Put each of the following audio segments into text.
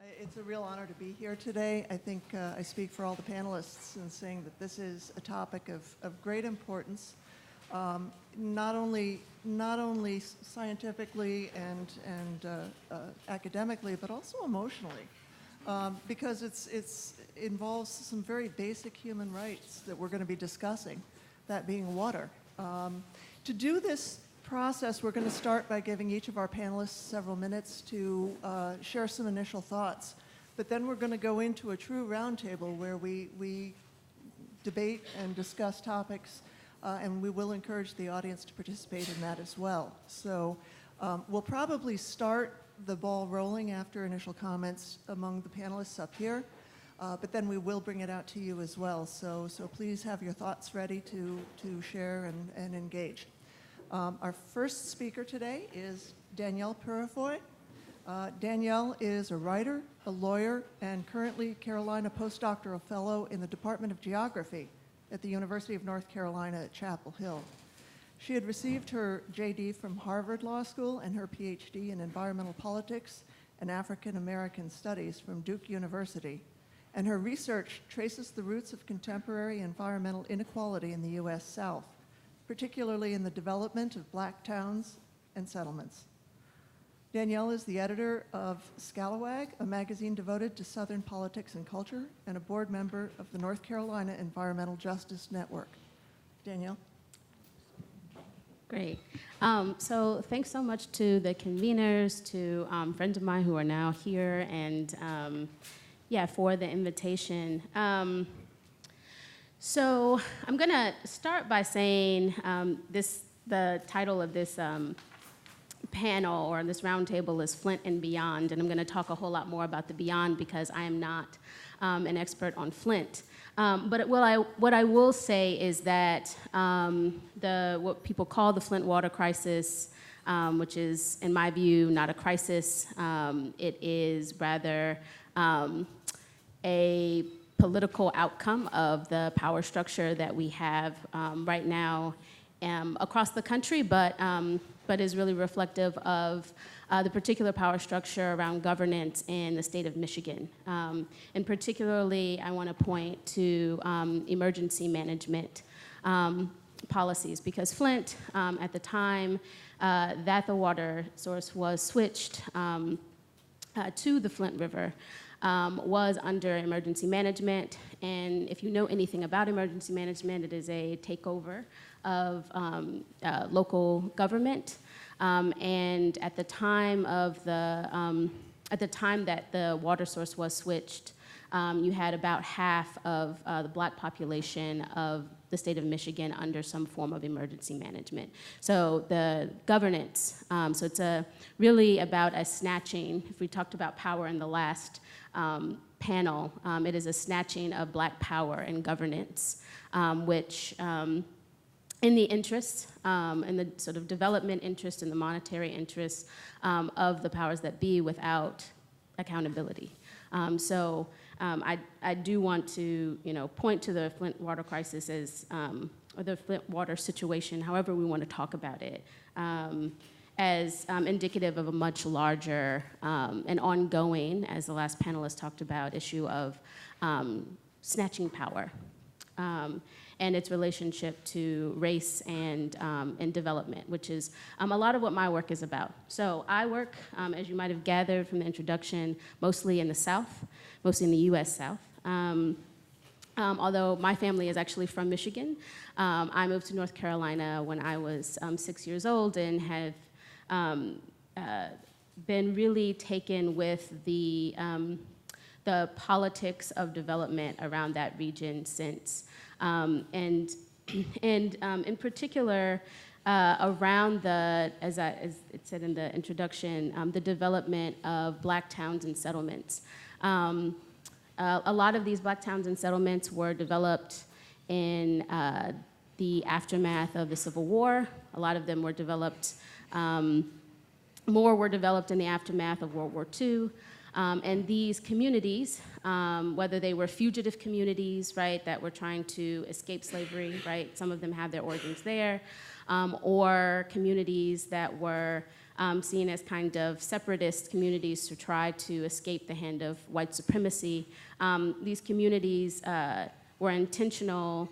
It's a real honor to be here today. I think I speak for all the panelists in saying that this is a topic of great importance, not only scientifically and academically, but also emotionally, because it involves some very basic human rights that we're going to be discussing, that being water. To do this process, we're going to start by giving each of our panelists several minutes to share some initial thoughts. But then we're going to go into a true roundtable where we debate and discuss topics, and we will encourage the audience to participate in that as well. So we'll probably start the ball rolling after initial comments among the panelists up here, but then we will bring it out to you as well. So please have your thoughts ready to share and engage. Our first speaker today is Danielle Purifoy. Danielle is a writer, a lawyer, and currently Carolina Postdoctoral Fellow in the Department of Geography at the University of North Carolina at Chapel Hill. She had received her JD from Harvard Law School and her PhD in Environmental Politics and African American Studies from Duke University. And her research traces the roots of contemporary environmental inequality in the U.S. South, particularly in the development of black towns and settlements. Danielle is the editor of Scalawag, a magazine devoted to Southern politics and culture, and a board member of the North Carolina Environmental Justice Network. Danielle? Great. So thanks so much to the conveners, to friends of mine who are now here, and for the invitation. So I'm going to start by saying the title of this panel or this roundtable is Flint and Beyond, and I'm going to talk a whole lot more about the beyond because I am not an expert on Flint. But what I will say is that what people call the Flint water crisis, which is, in my view, not a crisis, it is rather a political outcome of the power structure that we have right now across the country, but is really reflective of the particular power structure around governance in the state of Michigan. And particularly, I want to point to emergency management policies, because Flint, at the time that the water source was switched to the Flint River, was under emergency management. And if you know anything about emergency management, it is a takeover of local government. And at the time that the water source was switched, you had about half of the black population of the state of Michigan under some form of emergency management. So the governance, so it's really about a snatching. If we talked about power in the last panel, it is a snatching of black power and governance, which in the interests, in the sort of development interest and the monetary interests of the powers that be without accountability. So I do want to, point to the Flint water crisis as, or the Flint water situation, however we want to talk about it, as indicative of a much larger and ongoing, as the last panelist talked about, issue of snatching power and its relationship to race and development, which is a lot of what my work is about. So I work, as you might have gathered from the introduction, mostly in the South, mostly in the U.S. South. Although my family is actually from Michigan. I moved to North Carolina when I was 6 years old and have been really taken with the politics of development around that region since. And in particular, around as it said in the introduction, the development of black towns and settlements. A lot of these black towns and settlements were developed in the aftermath of the Civil War. A lot of them were developed, more were developed in the aftermath of World War II. And these communities, whether they were fugitive communities, right, that were trying to escape slavery, right, some of them have their origins there, or communities that were seen as kind of separatist communities to try to escape the hand of white supremacy. These communities were intentional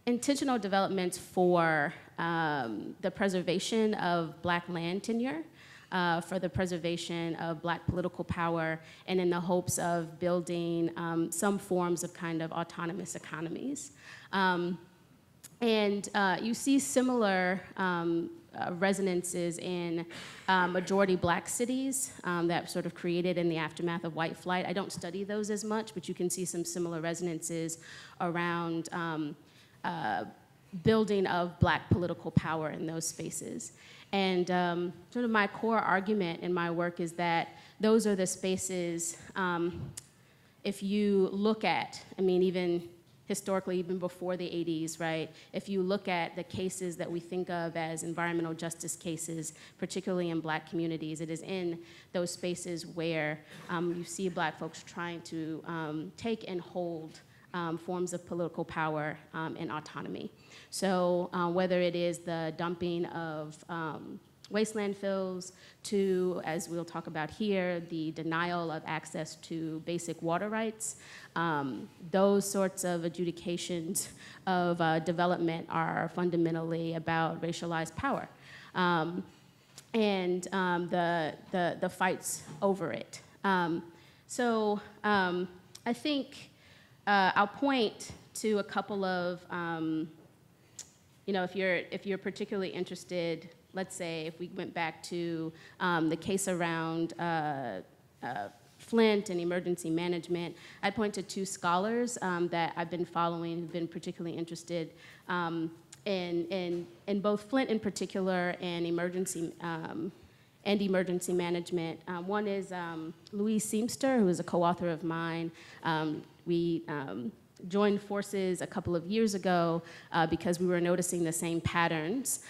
developments for the preservation of Black land tenure, for the preservation of Black political power, and in the hopes of building some forms of kind of autonomous economies. And you see similar resonances in majority Black cities that sort of created in the aftermath of white flight. I don't study those as much, but you can see some similar resonances around building of Black political power in those spaces. And sort of my core argument in my work is that those are the spaces, if you look at, I mean, even historically, even before the 80s, right? If you look at the cases that we think of as environmental justice cases, particularly in Black communities, it is in those spaces where you see Black folks trying to take and hold forms of political power and autonomy. So whether it is the dumping of waste landfills to, as we'll talk about here, the denial of access to basic water rights, those sorts of adjudications of development are fundamentally about racialized power and the fights over it. So I think I'll point to a couple of, if you're particularly interested, let's say if we went back to the case around Flint and emergency management, I'd point to two scholars that I've been following who've been particularly interested in both Flint in particular and emergency management. One is Louise Seamster, who is a co-author of mine. We joined forces a couple of years ago because we were noticing the same patterns.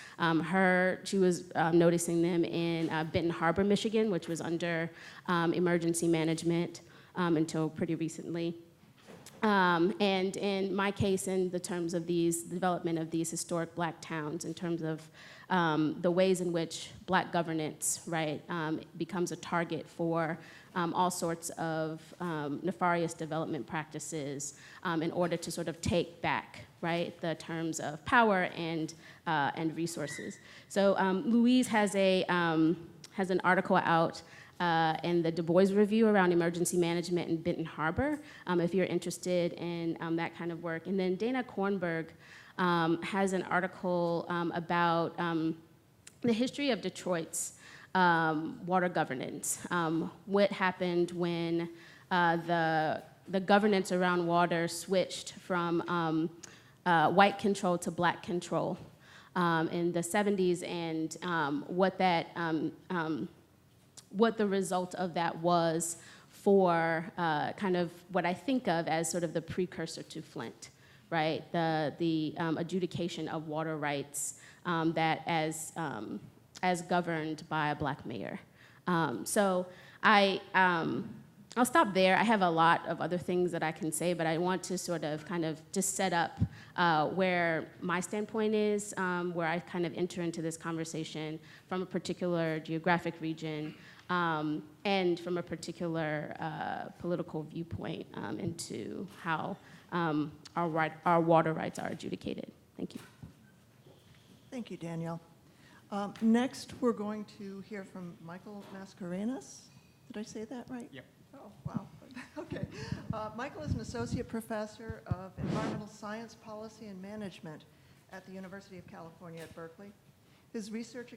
She was noticing them in Benton Harbor, Michigan, which was under emergency management until pretty recently. And in my case, in the terms of the development of these historic Black towns, in terms of the ways in which Black governance, right, becomes a target for all sorts of nefarious development practices in order to sort of take back, right, the terms of power and resources. So Louise has an article out in the Du Bois Review around emergency management in Benton Harbor, if you're interested in that kind of work. And then Dana Kornberg has an article about the history of Detroit's water governance. What happened when the governance around water switched from white control to Black control in the 70s, and what the result of that was for kind of what I think of as sort of the precursor to Flint, right? The adjudication of water rights that as governed by a Black mayor. So I'll stop there. I have a lot of other things that I can say, but I want to sort of kind of just set up where my standpoint is, where I kind of enter into this conversation from a particular geographic region and from a particular political viewpoint into how our water rights are adjudicated. Thank you. Thank you, Danielle. Next, we're going to hear from Michael Mascarenhas. Did I say that right? Yep. Oh, wow. Okay. Michael is an associate professor of environmental science, policy, and management at the University of California at Berkeley. His research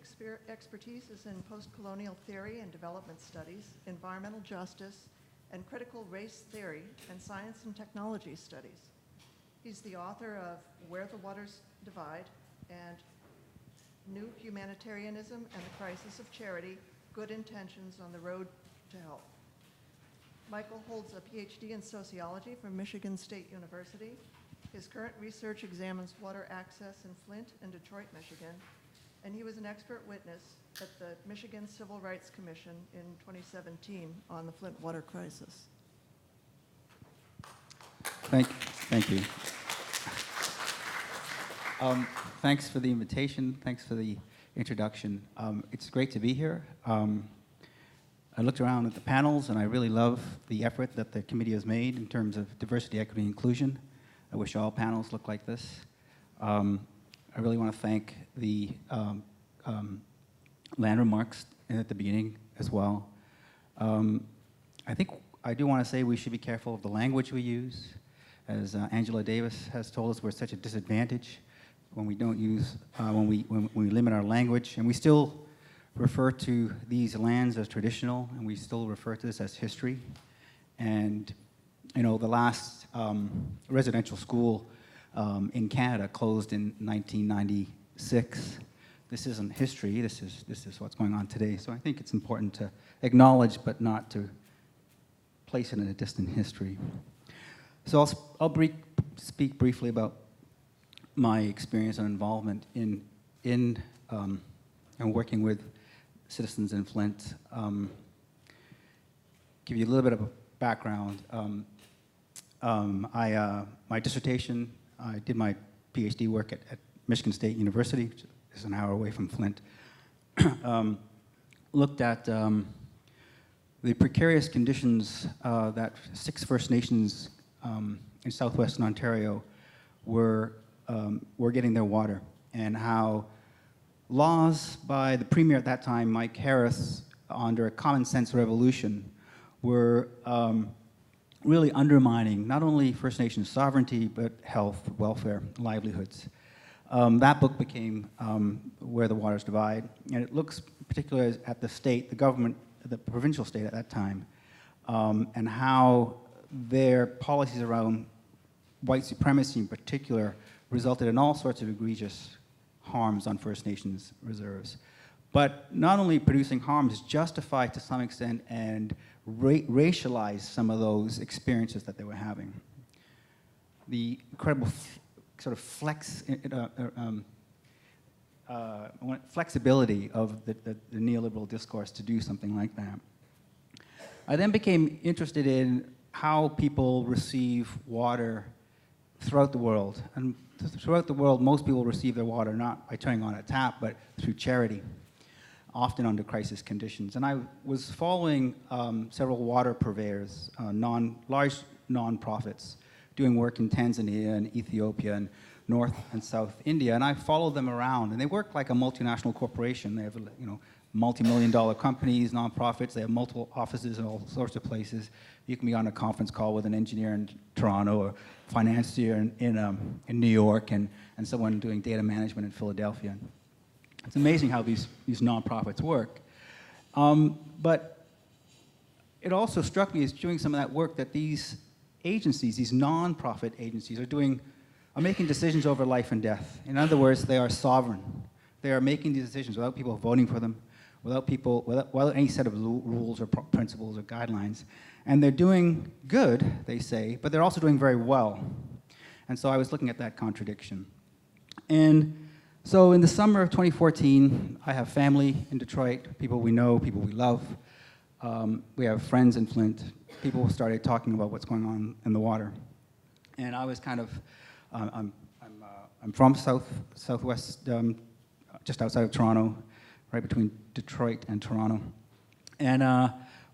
expertise is in post-colonial theory and development studies, environmental justice, and critical race theory and science and technology studies. He's the author of Where the Waters Divide and New Humanitarianism and the Crisis of Charity, Good Intentions on the Road to Help. Michael holds a PhD in sociology from Michigan State University. His current research examines water access in Flint and Detroit, Michigan, and he was an expert witness at the Michigan Civil Rights Commission in 2017 on the Flint water crisis. Thank you. Thanks for the invitation. Thanks for the introduction. It's great to be here. I looked around at the panels, and I really love the effort that the committee has made in terms of diversity, equity, and inclusion. I wish all panels looked like this. I really want to thank the land remarks at the beginning as well. I think I do want to say we should be careful of the language we use. As Angela Davis has told us, we're at such a disadvantage when we don't use, when we limit our language, and we still refer to these lands as traditional, and we still refer to this as history. And you know, the last residential school in Canada closed in 1996. This isn't history. This is what's going on today. So I think it's important to acknowledge, but not to place it in a distant history. So I'll speak briefly about my experience and involvement in working with citizens in Flint. Give you a little bit of a background. My dissertation, I did my PhD work at Michigan State University, which is an hour away from Flint. Looked at the precarious conditions that 6 First Nations in southwestern Ontario were getting their water, and how laws by the premier at that time, Mike Harris, under a common sense revolution, were really undermining not only First Nations sovereignty, but health, welfare, livelihoods. That book became Where the Waters Divide, and it looks particularly at the state, the government, the provincial state at that time, and how their policies around white supremacy in particular resulted in all sorts of egregious harms on First Nations reserves. But not only producing harms, justified to some extent and racialized some of those experiences that they were having. The incredible sort of flexibility of the neoliberal discourse to do something like that. I then became interested in how people receive water throughout the world. And throughout the world, most people receive their water not by turning on a tap, but through charity, often under crisis conditions. And I was following several water purveyors, large non-profits, doing work in Tanzania and Ethiopia and North and South India, and I followed them around, and they work like a multinational corporation. They have, you know, multi-million-dollar companies, nonprofits. They have multiple offices in all sorts of places. You can be on a conference call with an engineer in Toronto, or financier in New York, and someone doing data management in Philadelphia. It's amazing how these nonprofits work. But it also struck me as doing some of that work that these agencies, these nonprofit agencies, are making decisions over life and death. In other words, they are sovereign. They are making these decisions without people voting for them, without any set of rules or principles or guidelines. And they're doing good, they say, but they're also doing very well. And so I was looking at that contradiction. And so in the summer of 2014, I have family in Detroit, people we know, people we love. We have friends in Flint. People started talking about what's going on in the water. And I was kind of, I'm from southwest, just outside of Toronto, right between Detroit and Toronto. And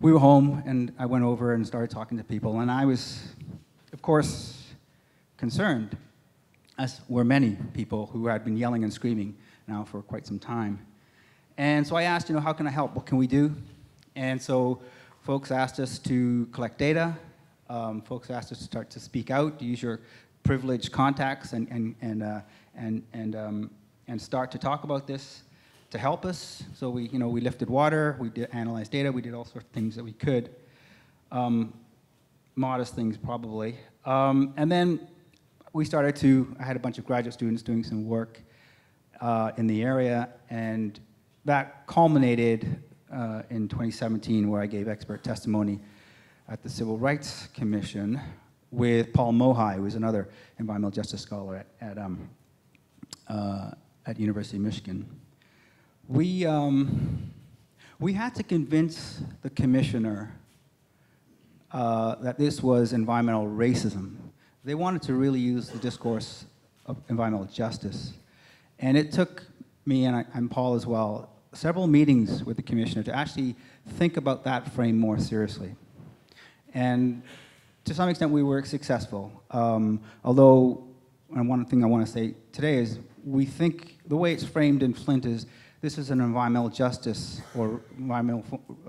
we were home, and I went over and started talking to people. And I was, of course, concerned, as were many people who had been yelling and screaming now for quite some time. And so I asked, how can I help? What can we do? And so folks asked us to collect data. Folks asked us to start to speak out, to use your privileged contacts and start to talk about this to help us. So we lifted water, we did analyze data, we did all sorts of things that we could. Modest things probably. And then I had a bunch of graduate students doing some work in the area, and that culminated in 2017, where I gave expert testimony at the Civil Rights Commission with Paul Mohai, who is another environmental justice scholar at University of Michigan. We had to convince the commissioner that this was environmental racism. They wanted to really use the discourse of environmental justice. And it took me and Paul as well, several meetings with the commissioner to actually think about that frame more seriously. And to some extent, we were successful. Although, and one thing I want to say today is we think the way it's framed in Flint is this is an environmental justice or environmental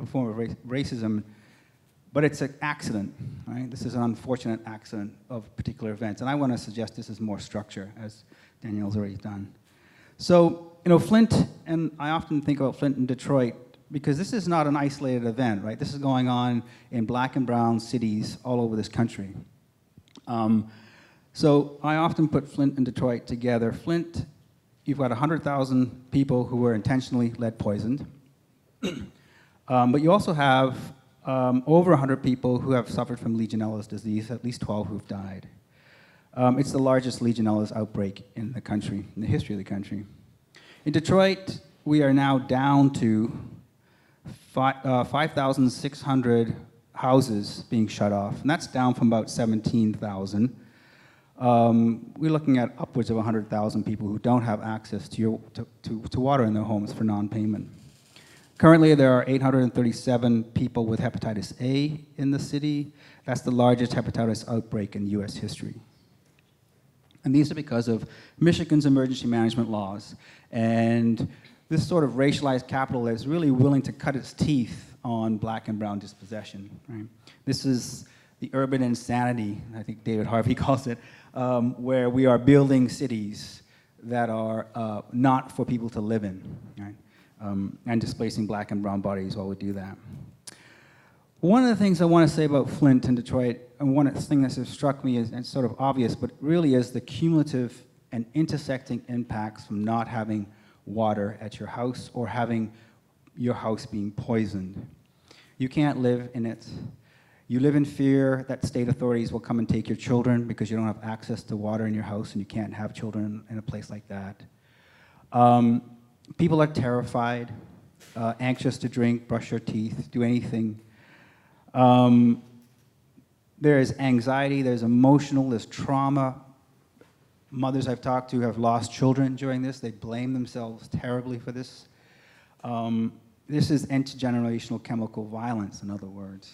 form of racism, but it's an accident, right? This is an unfortunate accident of particular events. And I want to suggest this is more structure, as Danielle's already done. So, Flint, and I often think about Flint and Detroit, because this is not an isolated event, right? This is going on in black and brown cities all over this country. So I often put Flint and Detroit together. Flint, you've got 100,000 people who were intentionally lead poisoned. But you also have over 100 people who have suffered from Legionella's disease, at least 12 who've died. It's the largest Legionella's outbreak in the country, in the history of the country. In Detroit, we are now down to 5,600 houses being shut off, and that's down from about 17,000. We're looking at upwards of 100,000 people who don't have access to water in their homes for non-payment. Currently, there are 837 people with hepatitis A in the city. That's the largest hepatitis outbreak in US history. And these are because of Michigan's emergency management laws. And this sort of racialized capital is really willing to cut its teeth on black and brown dispossession, right? This is the urban insanity, I think David Harvey calls it, where we are building cities that are not for people to live in, right? And displacing black and brown bodies while we do that. One of the things I want to say about Flint and Detroit, and one thing that sort of struck me is, and it's sort of obvious, but really is the cumulative and intersecting impacts from not having water at your house or having your house being poisoned. You can't live in it. You live in fear that state authorities will come and take your children because you don't have access to water in your house and you can't have children in a place like that. People are terrified, anxious to drink, brush their teeth, do anything. There is anxiety, there's emotional, there's trauma. Mothers I've talked to have lost children during this. They blame themselves terribly for this. This is intergenerational chemical violence, in other words.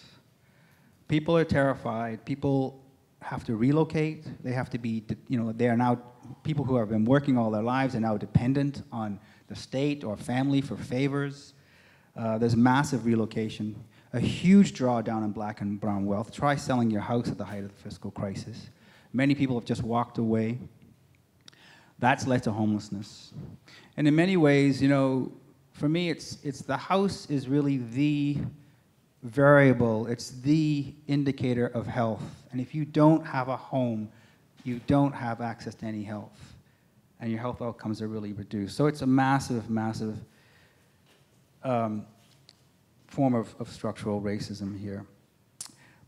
People are terrified. People have to relocate. They have to be, they are now, people who have been working all their lives are now dependent on the state or family for favors. There's massive relocation, a huge drawdown in black and brown wealth. Try selling your house at the height of the fiscal crisis. Many people have just walked away. That's led to homelessness. And in many ways, for me, it's the house is really the variable, it's the indicator of health. And if you don't have a home, you don't have access to any health. And your health outcomes are really reduced. So it's a massive, massive form of structural racism here.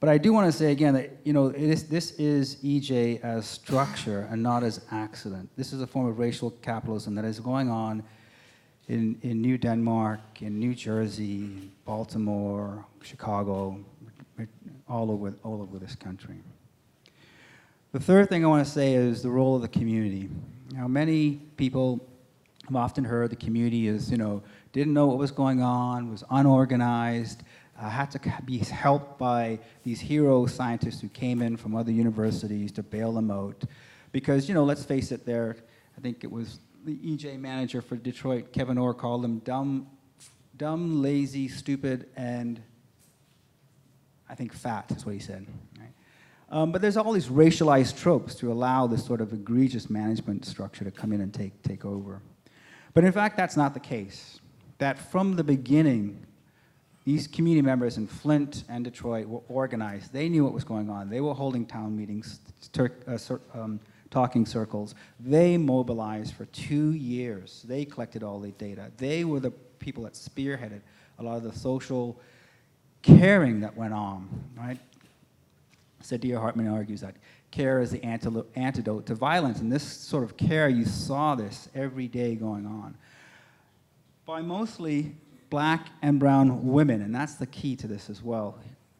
But I do want to say again that this is EJ as structure and not as accident. This is a form of racial capitalism that is going on in New Denmark, in New Jersey, Baltimore, Chicago, all over this country. The third thing I want to say is the role of the community. Now, many people have often heard the community is, didn't know what was going on, was unorganized, had to be helped by these hero scientists who came in from other universities to bail them out. Because, let's face it, I think it was the EJ manager for Detroit, Kevin Orr, called them dumb, lazy, stupid, and I think fat is what he said. Right? But there's all these racialized tropes to allow this sort of egregious management structure to come in and take over. But in fact, that's not the case. That from the beginning, these community members in Flint and Detroit were organized. They knew what was going on. They were holding town meetings, talking circles. They mobilized for 2 years. They collected all the data. They were the people that spearheaded a lot of the social caring that went on, right? Saidiya Hartman argues that care is the antidote to violence. And this sort of care, you saw this every day going on by mostly black and brown women, and that's the key to this as well.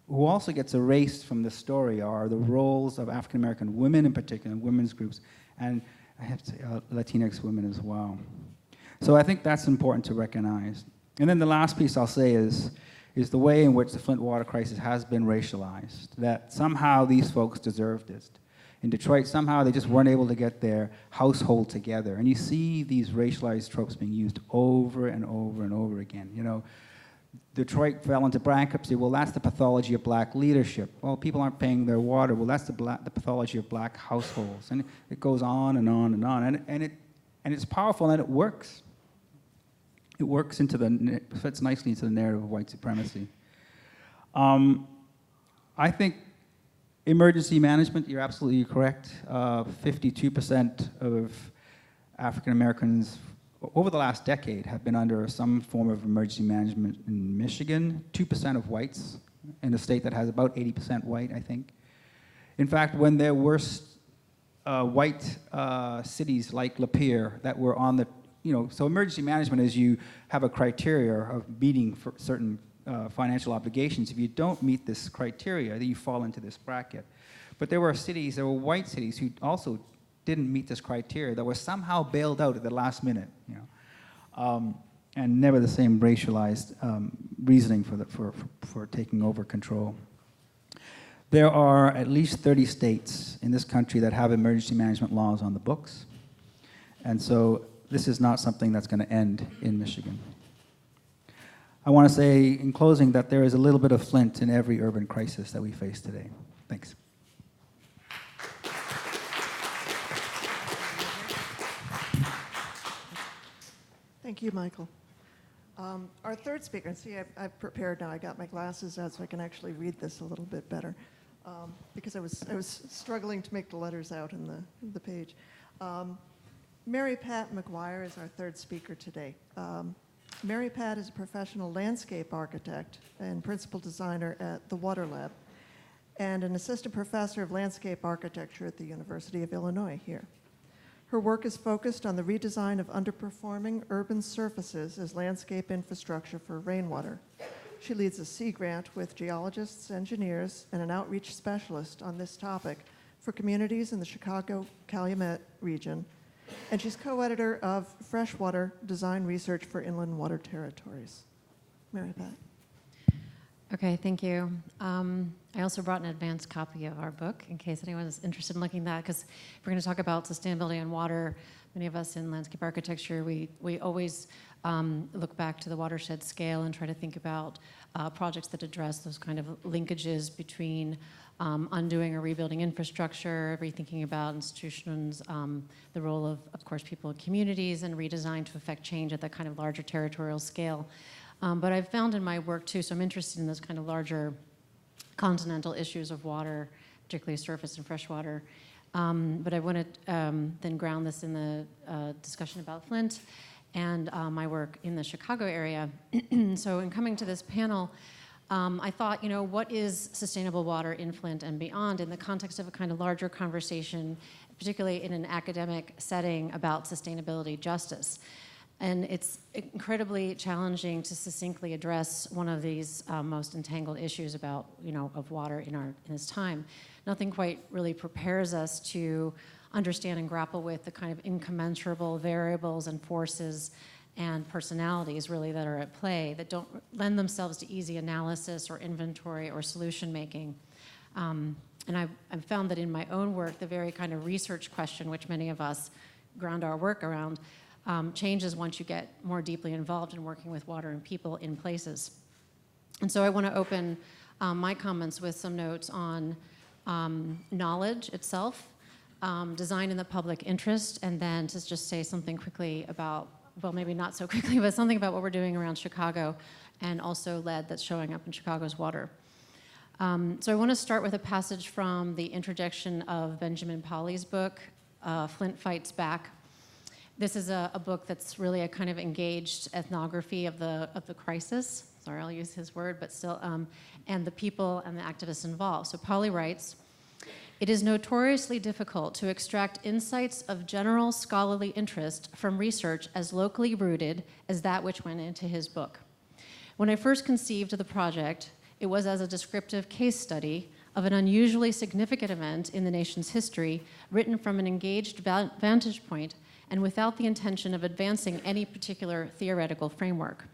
Who also gets erased from this story are the roles of African American women in particular, in women's groups, and I have to say Latinx women as well. So I think that's important to recognize. And then the last piece I'll say is the way in which the Flint water crisis has been racialized, that somehow these folks deserved it. In Detroit, somehow they just weren't able to get their household together. And you see these racialized tropes being used over and over and over again. You know, Detroit fell into bankruptcy. Well, that's the pathology of black leadership. Well, people aren't paying their water. Well, that's the pathology of black households. And it goes on and on and on. And it's powerful and it works. It works fits nicely into the narrative of white supremacy. I think emergency management, you're absolutely correct. 52% of African Americans over the last decade have been under some form of emergency management in Michigan. 2% of whites in a state that has about 80% white, I think. In fact, when there were white cities like Lapeer that were on the, so emergency management is you have a criteria of meeting for certain financial obligations. If you don't meet this criteria, then you fall into this bracket. But there were white cities who also didn't meet this criteria that were somehow bailed out at the last minute, and never the same racialized reasoning for taking over control. There are at least 30 states in this country that have emergency management laws on the books, and so this is not something that's going to end in Michigan. I want to say in closing that there is a little bit of Flint in every urban crisis that we face today. Thanks. Thank you, Michael. Our third speaker, and see, I've prepared now. I got my glasses out so I can actually read this a little bit better, because I was struggling to make the letters out in the page. Mary Pat McGuire is our third speaker today. Mary Pat is a professional landscape architect and principal designer at the Water Lab, and an assistant professor of landscape architecture at the University of Illinois here. Her work is focused on the redesign of underperforming urban surfaces as landscape infrastructure for rainwater. She leads a SEE grant with geologists, engineers, and an outreach specialist on this topic for communities in the Chicago-Calumet region, and she's co-editor of Freshwater Design Research for Inland Water Territories. Mary Pat. Okay, thank you. I also brought an advanced copy of our book in case anyone is interested in looking at that, because if we're going to talk about sustainability and water, many of us in landscape architecture, we always look back to the watershed scale and try to think about projects that address those kind of linkages between undoing or rebuilding infrastructure, rethinking about institutions, the role of course, people in communities, and redesign to affect change at that kind of larger territorial scale. But I've found in my work too, so I'm interested in those kind of larger continental issues of water, particularly surface and freshwater. But I want to then ground this in the discussion about Flint and my work in the Chicago area. So in coming to this panel, I thought, what is sustainable water in Flint and beyond in the context of a kind of larger conversation, particularly in an academic setting about sustainability justice. And it's incredibly challenging to succinctly address one of these most entangled issues about, of water in this time. Nothing quite really prepares us to understand and grapple with the kind of incommensurable variables and forces and personalities really that are at play that don't lend themselves to easy analysis or inventory or solution making. And I've found that in my own work, the very kind of research question, which many of us ground our work around, changes once you get more deeply involved in working with water and people in places. And so I want to open my comments with some notes on knowledge itself, design in the public interest, and then to just say something quickly about, well, maybe not so quickly, but something about what we're doing around Chicago and also lead that's showing up in Chicago's water. So I want to start with a passage from the introduction of Benjamin Pauly's book, Flint Fights Back. This is a book that's really a kind of engaged ethnography of the crisis. Sorry, I'll use his word, but still, and the people and the activists involved. So Pauly writes, "It is notoriously difficult to extract insights of general scholarly interest from research as locally rooted as that which went into his book. When I first conceived of the project, it was as a descriptive case study of an unusually significant event in the nation's history, written from an engaged vantage point and without the intention of advancing any particular theoretical framework.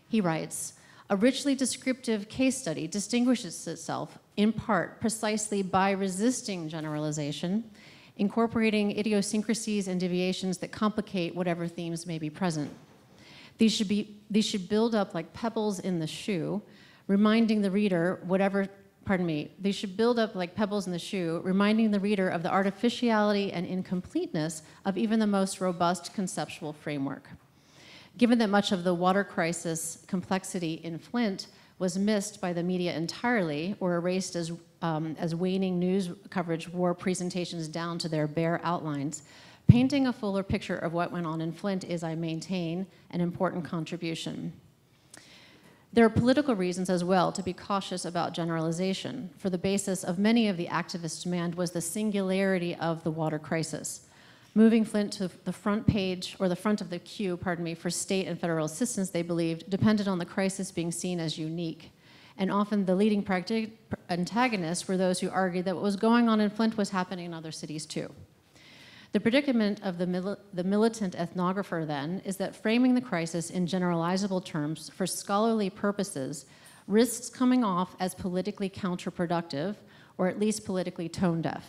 He writes, a richly descriptive case study distinguishes itself in part precisely by resisting generalization, incorporating idiosyncrasies and deviations that complicate whatever themes may be present. These should build up like pebbles in the shoe, reminding the reader they should build up like pebbles in the shoe, reminding the reader of the artificiality and incompleteness of even the most robust conceptual framework. Given that much of the water crisis complexity in Flint was missed by the media entirely or erased as waning news coverage wore presentations down to their bare outlines, painting a fuller picture of what went on in Flint is, I maintain, an important contribution. There are political reasons as well to be cautious about generalization, for the basis of many of the activists' demand was the singularity of the water crisis. Moving Flint to the front page, or the front of the queue, for state and federal assistance, they believed, depended on the crisis being seen as unique. And often the leading antagonists were those who argued that what was going on in Flint was happening in other cities too. The predicament of the militant ethnographer, then, is that framing the crisis in generalizable terms for scholarly purposes risks coming off as politically counterproductive, or at least politically tone-deaf.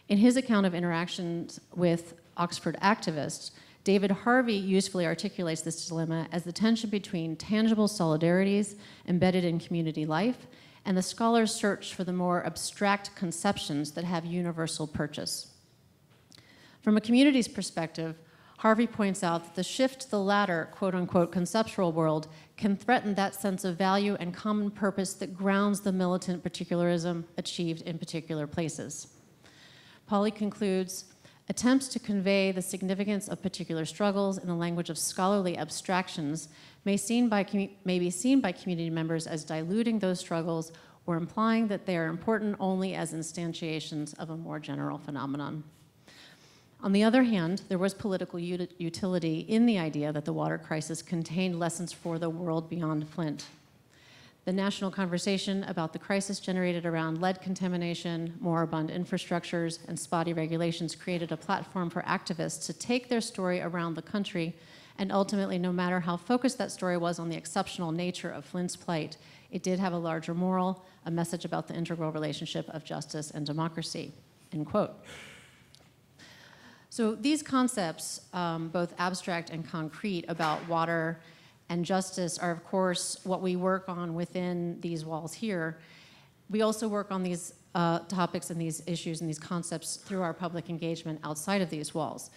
In his account of interactions with Oxford activists, David Harvey usefully articulates this dilemma as the tension between tangible solidarities embedded in community life and the scholar's search for the more abstract conceptions that have universal purchase. From a community's perspective, Harvey points out that the shift to the latter, quote-unquote, conceptual world can threaten that sense of value and common purpose that grounds the militant particularism achieved in particular places. Pauly concludes, attempts to convey the significance of particular struggles in the language of scholarly abstractions may be seen by community members as diluting those struggles or implying that they are important only as instantiations of a more general phenomenon. On the other hand, there was political utility in the idea that the water crisis contained lessons for the world beyond Flint. The national conversation about the crisis generated around lead contamination, moribund infrastructures, and spotty regulations created a platform for activists to take their story around the country, and ultimately, no matter how focused that story was on the exceptional nature of Flint's plight, it did have a larger moral, a message about the integral relationship of justice and democracy, end quote. So these concepts, both abstract and concrete, about water and justice are, of course, what we work on within these walls here. We also work on these topics and these issues and these concepts through our public engagement outside of these walls.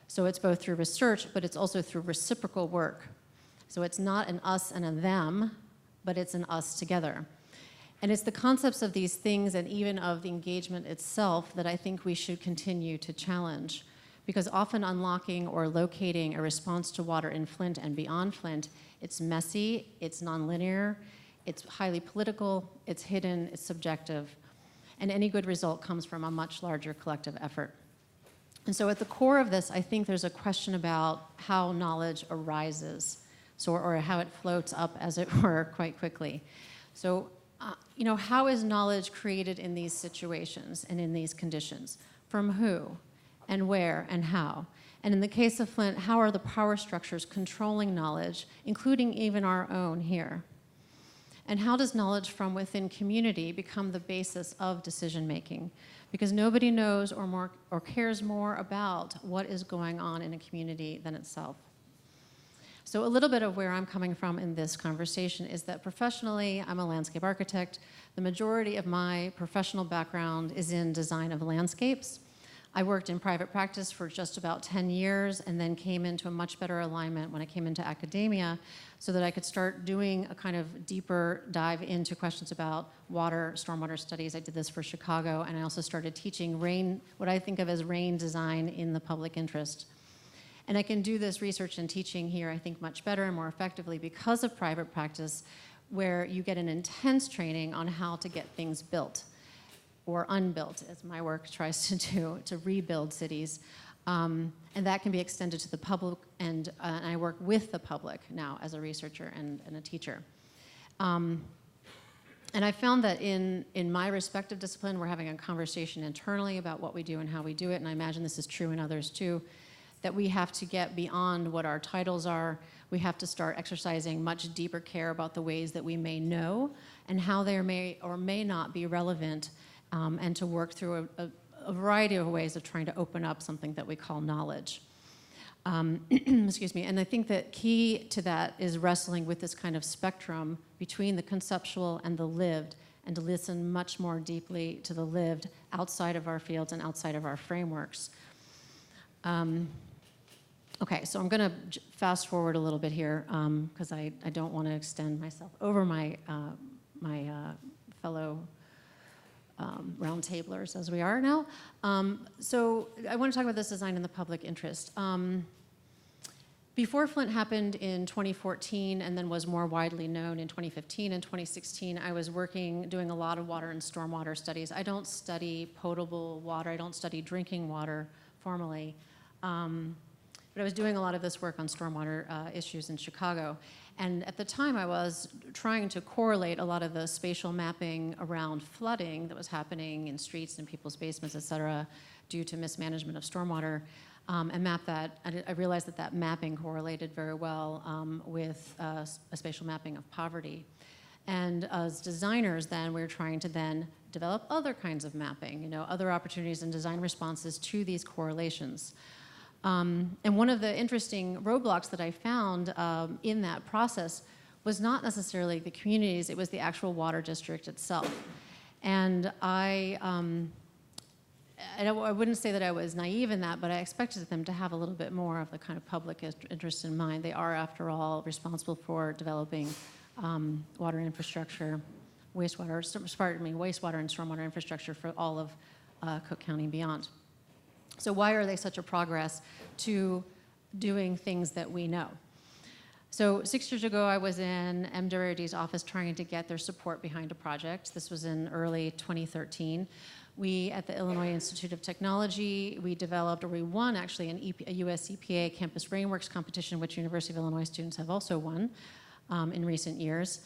So it's both through research, but it's also through reciprocal work. So it's not an us and a them, but it's an us together. And it's the concepts of these things and even of the engagement itself that I think we should continue to challenge. Because often unlocking or locating a response to water in Flint and beyond Flint, it's messy, it's nonlinear, it's highly political, it's hidden, it's subjective, and any good result comes from a much larger collective effort. And so at the core of this, I think there's a question about how knowledge arises, or how it floats up, as it were, quite quickly. So, how is knowledge created in these situations and in these conditions? From who? And where and how? And in the case of Flint, how are the power structures controlling knowledge, including even our own here? And how does knowledge from within community become the basis of decision making? Because nobody knows or cares more about what is going on in a community than itself. So a little bit of where I'm coming from in this conversation is that professionally, I'm a landscape architect. The majority of my professional background is in design of landscapes. I worked in private practice for just about 10 years and then came into a much better alignment when I came into academia so that I could start doing a kind of deeper dive into questions about water, stormwater studies. I did this for Chicago, and I also started teaching what I think of as rain design in the public interest. And I can do this research and teaching here, I think, much better and more effectively because of private practice, where you get an intense training on how to get things built. Or unbuilt, as my work tries to do, to rebuild cities. And that can be extended to the public, and I work with the public now as a researcher and a teacher. And I found that in my respective discipline, we're having a conversation internally about what we do and how we do it, and I imagine this is true in others too, that we have to get beyond what our titles are. We have to start exercising much deeper care about the ways that we may know and how they may or may not be relevant, and to work through a variety of ways of trying to open up something that we call knowledge. Excuse me, and I think that key to that is wrestling with this kind of spectrum between the conceptual and the lived, and to listen much more deeply to the lived outside of our fields and outside of our frameworks. Okay, so I'm going to fast forward a little bit here because I don't want to extend myself over my fellow roundtablers as we are now. So I want to talk about this design in the public interest. Before Flint happened in 2014 and then was more widely known in 2015 and 2016, I was doing a lot of water and stormwater studies. I don't study potable water. I don't study drinking water formally. But I was doing a lot of this work on stormwater issues in Chicago. And at the time, I was trying to correlate a lot of the spatial mapping around flooding that was happening in streets and people's basements, et cetera, due to mismanagement of stormwater, and map that. And I realized that that mapping correlated very well with a spatial mapping of poverty. And as designers, then, we were trying to then develop other kinds of mapping, other opportunities and design responses to these correlations. And one of the interesting roadblocks that I found in that process was not necessarily the communities, it was the actual water district itself. And I wouldn't say that I was naive in that, but I expected them to have a little bit more of the kind of public interest in mind. They are, after all, responsible for developing water infrastructure, wastewater and stormwater infrastructure for all of Cook County and beyond. So why are they such a progress to doing things that we know? So 6 years ago, I was in MWRD's office trying to get their support behind a project. This was in early 2013. We, at the Illinois Institute of Technology, we won actually a US EPA Campus Rainworks competition, which University of Illinois students have also won in recent years.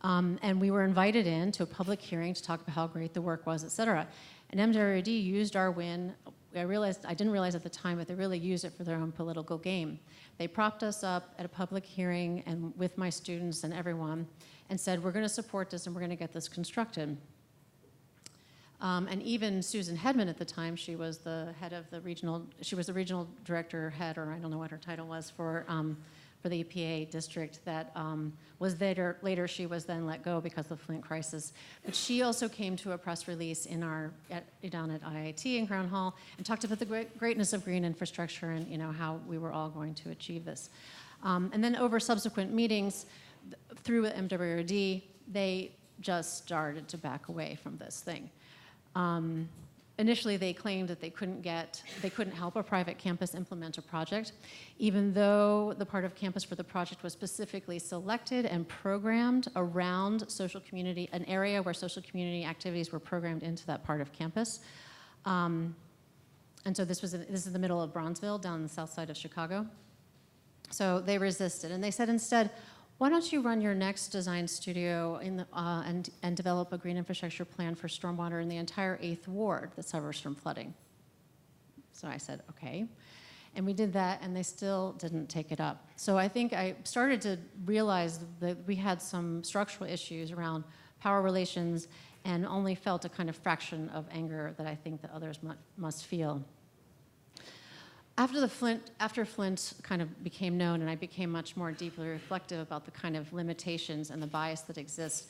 And we were invited in to a public hearing to talk about how great the work was, et cetera. And MWRD used our win. I didn't realize at the time, but they really used it for their own political game. They propped us up at a public hearing and with my students and everyone and said, we're going to support this and we're going to get this constructed. And even Susan Hedman at the time, she was the head of the regional director head, or I don't know what her title was, for the EPA district that was there. Later, she was then let go because of the Flint crisis. But she also came to a press release down at IIT in Crown Hall and talked about the greatness of green infrastructure and how we were all going to achieve this. And then over subsequent meetings through MWRD, they just started to back away from this thing. Initially, they claimed that they couldn't help a private campus implement a project, even though the part of campus for the project was specifically selected and programmed around social community, an area where social community activities were programmed into that part of campus. And so this is the middle of Bronzeville, down the south side of Chicago. So they resisted, and they said instead, why don't you run your next design studio and develop a green infrastructure plan for stormwater in the entire 8th Ward that suffers from flooding? So I said, okay. And we did that, and they still didn't take it up. So I think I started to realize that we had some structural issues around power relations and only felt a kind of fraction of anger that I think that others must feel. After Flint kind of became known and I became much more deeply reflective about the kind of limitations and the bias that exists,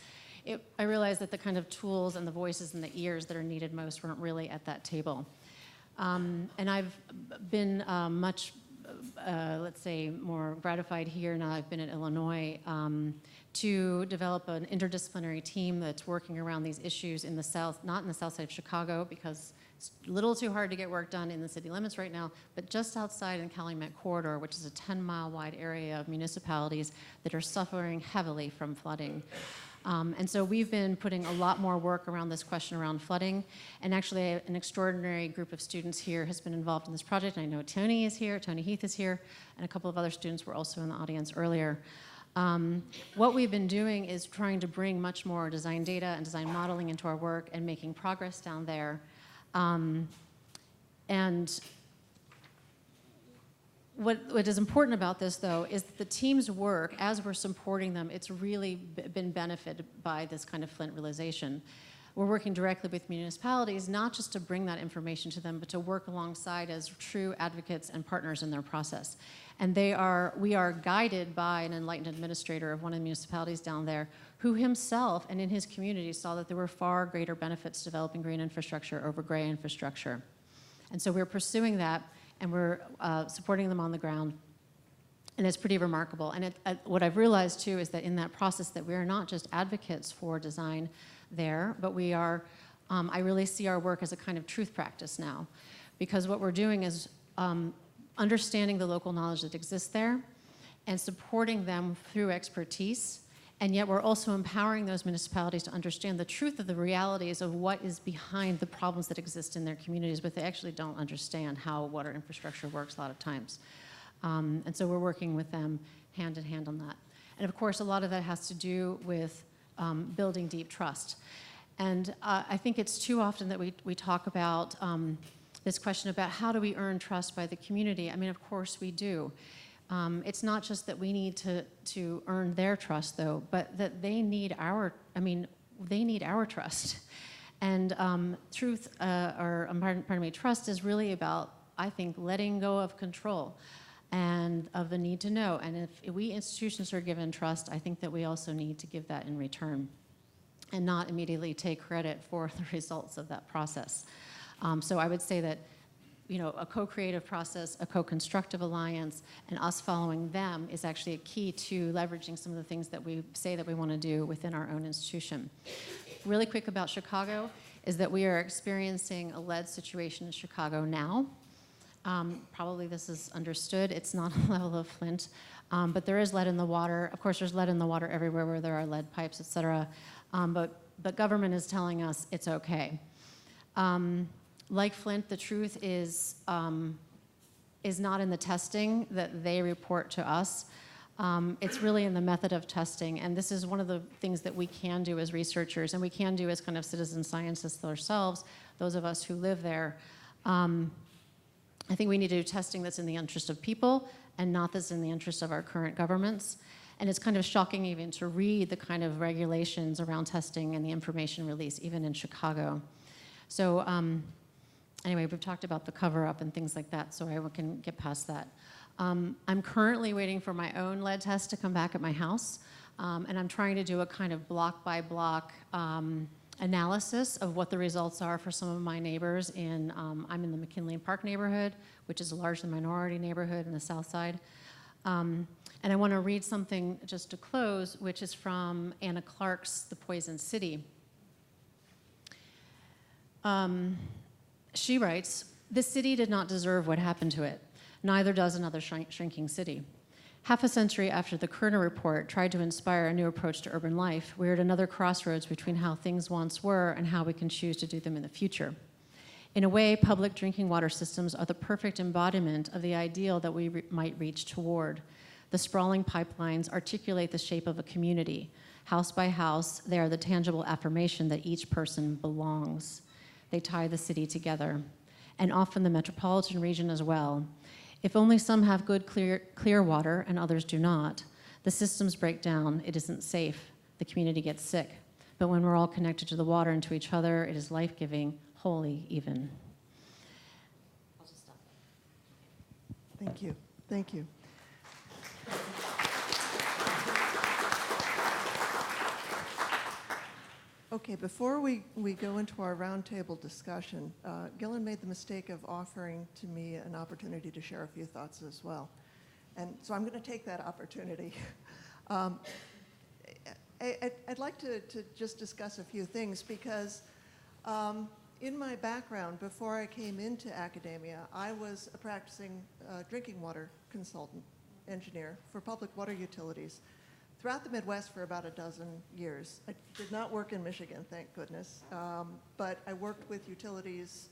I realized that the kind of tools and the voices and the ears that are needed most weren't really at that table. And I've been much, let's say, more gratified here now I've been in Illinois to develop an interdisciplinary team that's working around these issues in the South, not in the South side of Chicago, because it's a little too hard to get work done in the city limits right now, but just outside in Calumet Corridor, which is a 10-mile wide area of municipalities that are suffering heavily from flooding. And so we've been putting a lot more work around this question around flooding, and actually an extraordinary group of students here has been involved in this project. I know Tony Heath is here, and a couple of other students were also in the audience earlier. What we've been doing is trying to bring much more design data and design modeling into our work and making progress down there. And what is important about this, though, is that the team's work, as we're supporting them, it's really been benefited by this kind of Flint realization. We're working directly with municipalities, not just to bring that information to them, but to work alongside as true advocates and partners in their process. And we are guided by an enlightened administrator of one of the municipalities down there, who himself and in his community saw that there were far greater benefits to developing green infrastructure over gray infrastructure. And so we're pursuing that, and we're supporting them on the ground. And it's pretty remarkable. And what I've realized, too, is that in that process that we are not just advocates for design there, but we are, I really see our work as a kind of truth practice now. Because what we're doing is understanding the local knowledge that exists there and supporting them through expertise. And yet we're also empowering those municipalities to understand the truth of the realities of what is behind the problems that exist in their communities, but they actually don't understand how water infrastructure works a lot of times. And so we're working with them hand in hand on that. And of course, a lot of that has to do with building deep trust. And I think it's too often that we talk about this question about how do we earn trust by the community. I mean, of course we do. It's not just that we need to earn their trust, though, but that they need our trust. And trust is really about, I think, letting go of control and of the need to know. And if we institutions are given trust, I think that we also need to give that in return and not immediately take credit for the results of that process. So I would say that, you know, a co-creative process, a co-constructive alliance, and us following them is actually a key to leveraging some of the things that we say that we want to do within our own institution. Really quick about Chicago is that we are experiencing a lead situation in Chicago now. Probably this is understood. It's not a level of Flint, but there is lead in the water. Of course, there's lead in the water everywhere where there are lead pipes, et cetera. But government is telling us it's okay. Like Flint, the truth is not in the testing that they report to us. It's really in the method of testing, and this is one of the things that we can do as researchers, and we can do as kind of citizen scientists ourselves, those of us who live there. I think we need to do testing that's in the interest of people and not that's in the interest of our current governments. And it's kind of shocking even to read the kind of regulations around testing and the information release, even in Chicago. So anyway, we've talked about the cover-up and things like that, so I can get past that. I'm currently waiting for my own lead test to come back at my house, and I'm trying to do a kind of block-by-block analysis of what the results are for some of my neighbors. I'm in the McKinley Park neighborhood, which is a largely minority neighborhood in the south side. And I want to read something just to close, which is from Anna Clark's The Poison City. She writes, "This city did not deserve what happened to it. Neither does another shrinking city. Half a century after the Kerner Report tried to inspire a new approach to urban life, we're at another crossroads between how things once were and how we can choose to do them in the future. In a way, public drinking water systems are the perfect embodiment of the ideal that we might reach toward. The sprawling pipelines articulate the shape of a community. House by house, they are the tangible affirmation that each person belongs. They tie the city together, and often the metropolitan region as well. If only some have good, clear water and others do not, the systems break down, it isn't safe, the community gets sick. But when we're all connected to the water and to each other, it is life-giving, holy even." I'll just stop there. Thank you. Thank you. Okay, before we go into our roundtable discussion, Gillen made the mistake of offering to me an opportunity to share a few thoughts as well. And so I'm going to take that opportunity. I'd like to just discuss a few things because in my background, before I came into academia, I was a practicing drinking water consultant engineer for public water utilities throughout the Midwest for about a dozen years. I did not work in Michigan, thank goodness, but I worked with utilities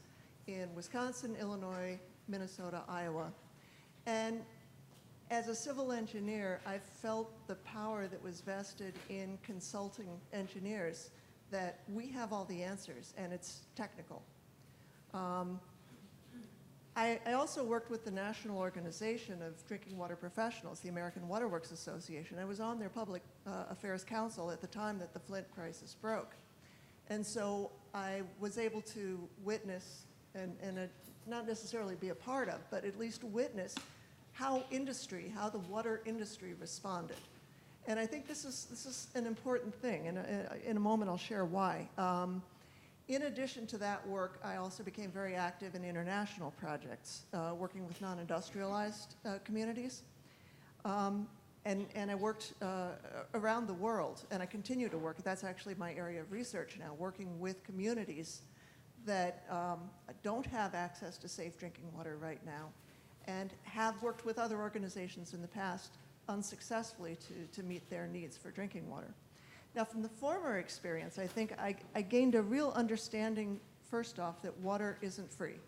in Wisconsin, Illinois, Minnesota, Iowa. And As a civil engineer, I felt the power that was vested in consulting engineers, that we have all the answers and it's technical. I also worked with the National Organization of Drinking Water Professionals, the American Water Works Association. I was on their Public Affairs Council at the time that the Flint crisis broke. And so I was able to witness and not necessarily be a part of, but at least witness how the water industry responded. And I think this is an important thing, and in a moment I'll share why. In addition to that work, I also became very active in international projects, working with non-industrialized communities. And I worked around the world, and I continue to work. That's actually my area of research now, working with communities that don't have access to safe drinking water right now, and have worked with other organizations in the past unsuccessfully to meet their needs for drinking water. Now, from the former experience, I think I gained a real understanding, first off, that water isn't free,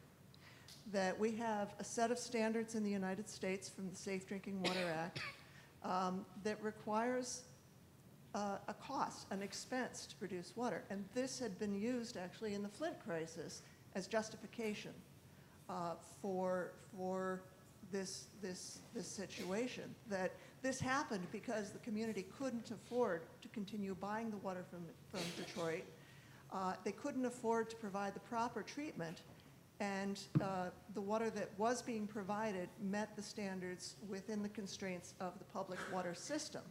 that we have a set of standards in the United States from the Safe Drinking Water Act that requires a cost, an expense to produce water. And this had been used actually in the Flint crisis as justification for this situation, that this happened because the community couldn't afford to continue buying the water from Detroit. They couldn't afford to provide the proper treatment, and the water that was being provided met the standards within the constraints of the public water system.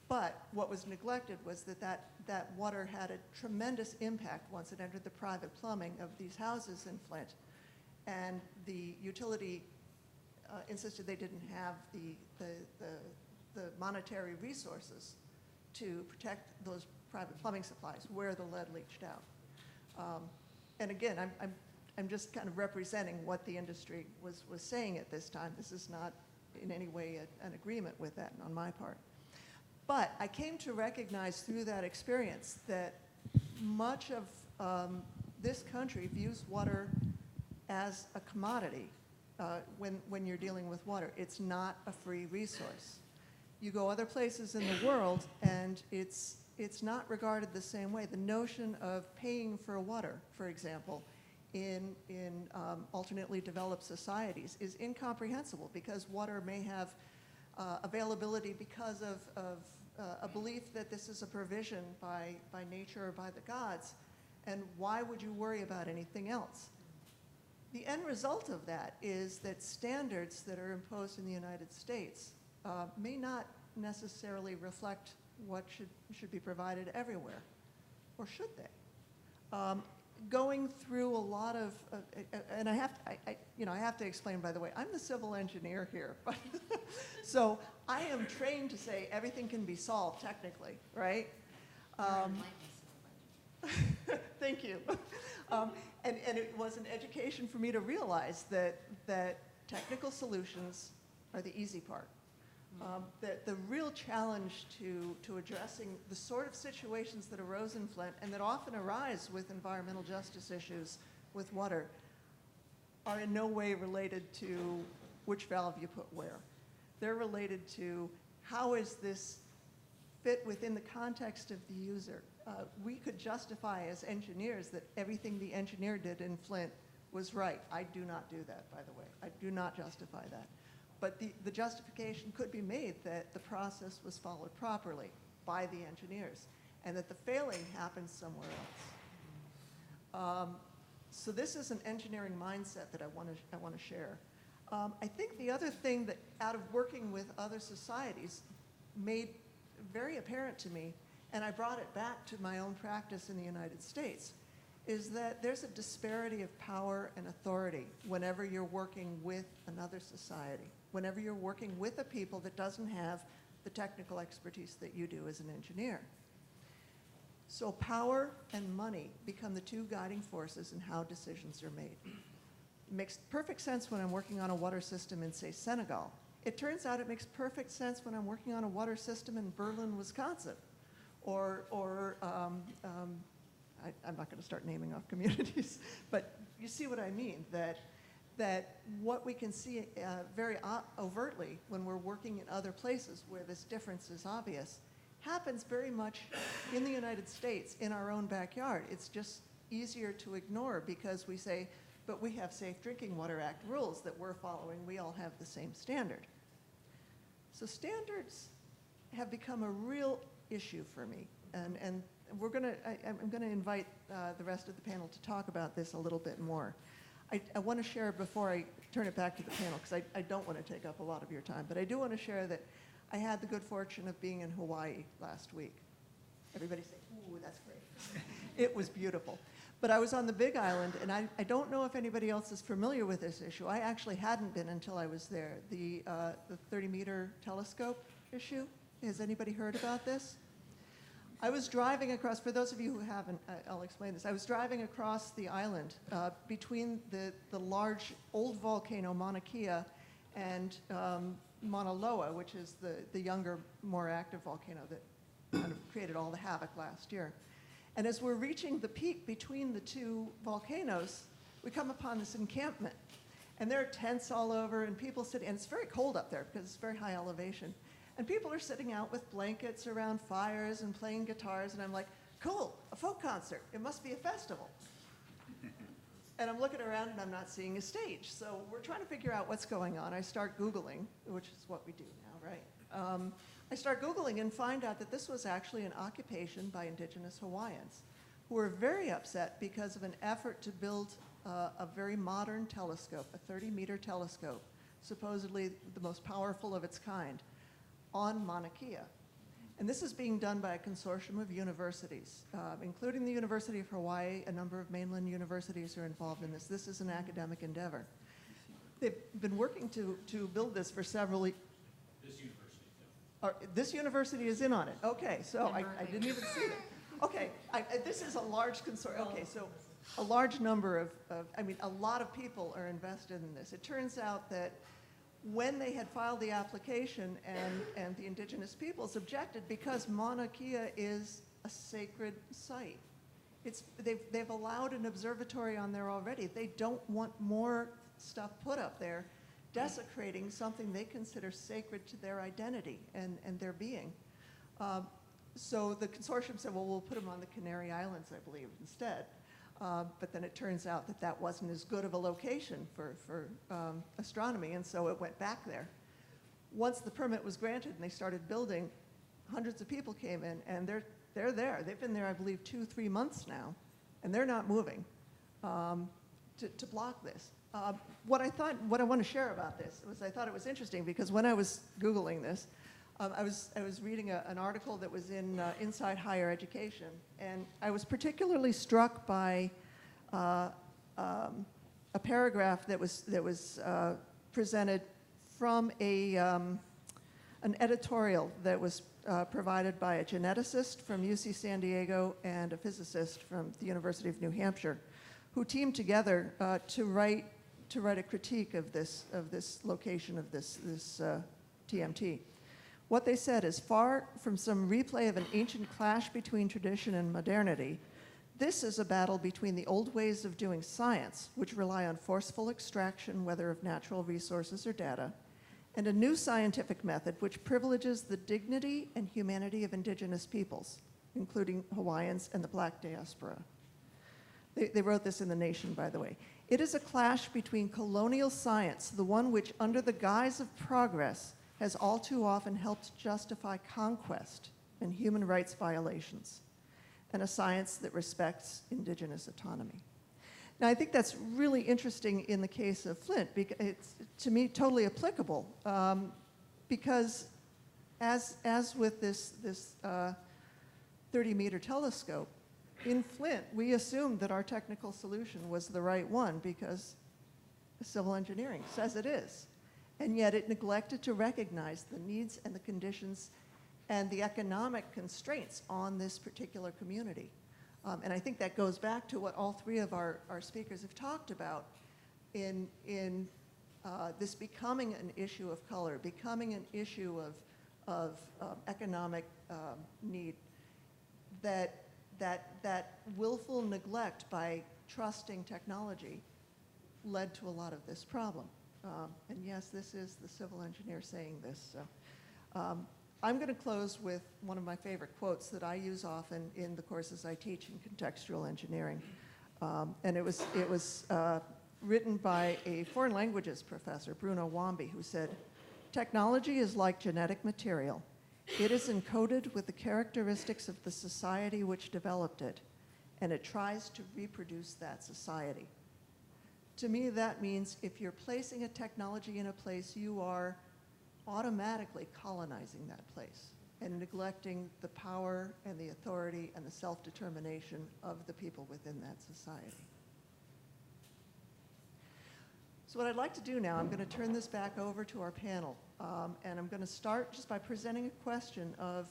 But what was neglected was that water had a tremendous impact once it entered the private plumbing of these houses in Flint, and the utility insisted they didn't have the monetary resources to protect those private plumbing supplies where the lead leached out. And again, I'm just kind of representing what the industry was saying at this time. This is not in any way an agreement with that on my part. But I came to recognize through that experience that much of this country views water as a commodity. When you're dealing with water, it's not a free resource. You go other places in the world, and it's not regarded the same way. The notion of paying for water, for example, in alternately developed societies is incomprehensible, because water may have availability because of a belief that this is a provision by nature or by the gods, and why would you worry about anything else? The end result of that is that standards that are imposed in the United States may not necessarily reflect what should be provided everywhere, or should they? Going through a lot of, and I have to explain, by the way, I'm the civil engineer here, but so I am trained to say everything can be solved technically, right? Thank you. And it was an education for me to realize that technical solutions are the easy part. That the real challenge to addressing the sort of situations that arose in Flint, and that often arise with environmental justice issues with water, are in no way related to which valve you put where. They're related to how is this fit within the context of the user. We could justify as engineers that everything the engineer did in Flint was right. I do not do that, by the way. I do not justify that. But the justification could be made that the process was followed properly by the engineers, and that the failing happened somewhere else. So this is an engineering mindset that I want to share. I think the other thing that, out of working with other societies, made very apparent to me, and I brought it back to my own practice in the United States, is that there's a disparity of power and authority whenever you're working with another society, whenever you're working with a people that doesn't have the technical expertise that you do as an engineer. So power and money become the two guiding forces in how decisions are made. It makes perfect sense when I'm working on a water system in, say, Senegal. It turns out it makes perfect sense when I'm working on a water system in Berlin, Wisconsin, or I'm not going to start naming off communities, but you see what I mean, that that what we can see very overtly when we're working in other places where this difference is obvious happens very much in the United States, in our own backyard. It's just easier to ignore because we say, but we have Safe Drinking Water Act rules that we're following. We all have the same standard. So standards have become a real issue for me. And I'm going to invite the rest of the panel to talk about this a little bit more. I want to share before I turn it back to the panel, because I don't want to take up a lot of your time, but I do want to share that I had the good fortune of being in Hawaii last week. Everybody say, ooh, that's great. It was beautiful. But I was on the Big Island, and I don't know if anybody else is familiar with this issue. I actually hadn't been until I was there. The 30-meter telescope issue. Has anybody heard about this? I was driving across, for those of you who haven't, I'll explain this. I was driving across the island between the large old volcano Mauna Kea and Mauna Loa, which is the younger, more active volcano that kind of created all the havoc last year. And as we're reaching the peak between the two volcanoes, we come upon this encampment. And there are tents all over and people sitting, and it's very cold up there because it's very high elevation. And people are sitting out with blankets around fires and playing guitars, and I'm like, cool, a folk concert. It must be a festival. And I'm looking around and I'm not seeing a stage. So we're trying to figure out what's going on. I start Googling, which is what we do now, right? I start Googling and find out that this was actually an occupation by indigenous Hawaiians who were very upset because of an effort to build a very modern telescope, a 30-meter telescope, supposedly the most powerful of its kind, on Mauna Kea. And this is being done by a consortium of universities, including the University of Hawaii. A number of mainland universities are involved in this. This is an academic endeavor. They've been working to build this for several years. This university is in on it. Okay, so I didn't even see it. Okay, this is a large consortium. Okay, so a large number of, a lot of people are invested in this. It turns out that when they had filed the application and the indigenous peoples objected because Mauna Kea is a sacred site. They've allowed an observatory on there already. They don't want more stuff put up there desecrating something they consider sacred to their identity and their being. So the consortium said, well, we'll put them on the Canary Islands, I believe, instead. But then it turns out that that wasn't as good of a location for astronomy, and so it went back there. Once the permit was granted and they started building, hundreds of people came in, and they're there. They've been there, I believe, 2-3 months now, and they're not moving to block this. What I want to share about this was I thought it was interesting because when I was Googling this, I was reading an article that was in Inside Higher Education, and I was particularly struck by a paragraph that was presented from an editorial that was provided by a geneticist from UC San Diego and a physicist from the University of New Hampshire, who teamed together to write a critique of this location of this TMT. What they said is, far from some replay of an ancient clash between tradition and modernity, this is a battle between the old ways of doing science, which rely on forceful extraction, whether of natural resources or data, and a new scientific method which privileges the dignity and humanity of indigenous peoples, including Hawaiians and the Black diaspora. They wrote this in The Nation, by the way. It is a clash between colonial science, the one which, under the guise of progress, has all too often helped justify conquest and human rights violations, and a science that respects indigenous autonomy. Now, I think that's really interesting in the case of Flint, because it's, to me, totally applicable, because as with this 30-meter telescope, in Flint, we assumed that our technical solution was the right one because civil engineering says it is. And yet it neglected to recognize the needs and the conditions and the economic constraints on this particular community. And I think that goes back to what all three of our speakers have talked about in this becoming an issue of color, becoming an issue of economic need, that willful neglect by trusting technology led to a lot of this problem. And yes, this is the civil engineer saying this. So, I'm going to close with one of my favorite quotes that I use often in the courses I teach in contextual engineering. And it was written by a foreign languages professor, Bruno Wambi, who said, "Technology is like genetic material. It is encoded with the characteristics of the society which developed it, and it tries to reproduce that society." To me, that means if you're placing a technology in a place, you are automatically colonizing that place and neglecting the power and the authority and the self-determination of the people within that society. So what I'd like to do now, I'm going to turn this back over to our panel, and I'm going to start just by presenting a question of,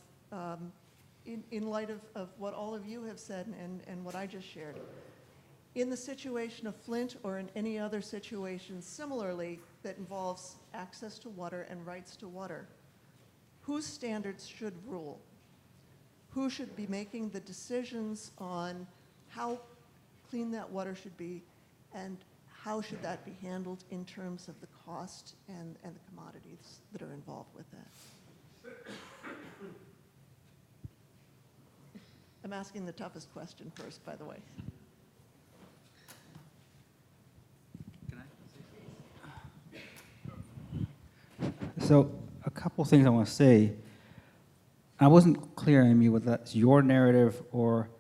in light of what all of you have said and what I just shared. In the situation of Flint or in any other situation similarly that involves access to water and rights to water, whose standards should rule? Who should be making the decisions on how clean that water should be, and how should that be handled in terms of the cost and the commodities that are involved with that? I'm asking the toughest question first, by the way. So a couple things I want to say. I wasn't clear, Amy, whether that's your narrative or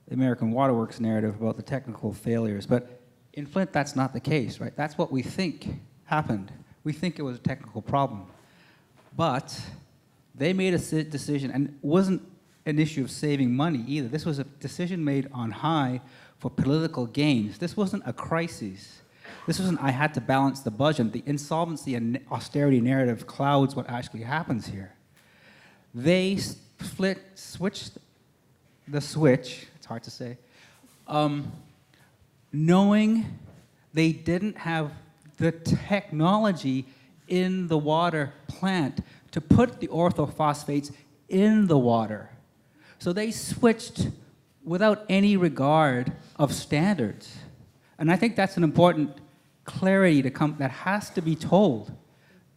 the American Water Works narrative about the technical failures, but in Flint, that's not the case, right? That's what we think happened. We think it was a technical problem. But they made a decision, and it wasn't an issue of saving money either. This was a decision made on high for political gains. This wasn't a crisis. This wasn't, I had to balance the budget. The insolvency and austerity narrative clouds what actually happens here. They switched the switch, it's hard to say, knowing they didn't have the technology in the water plant to put the orthophosphates in the water. So they switched without any regard of standards. And I think that's an important clarity to come, that has to be told,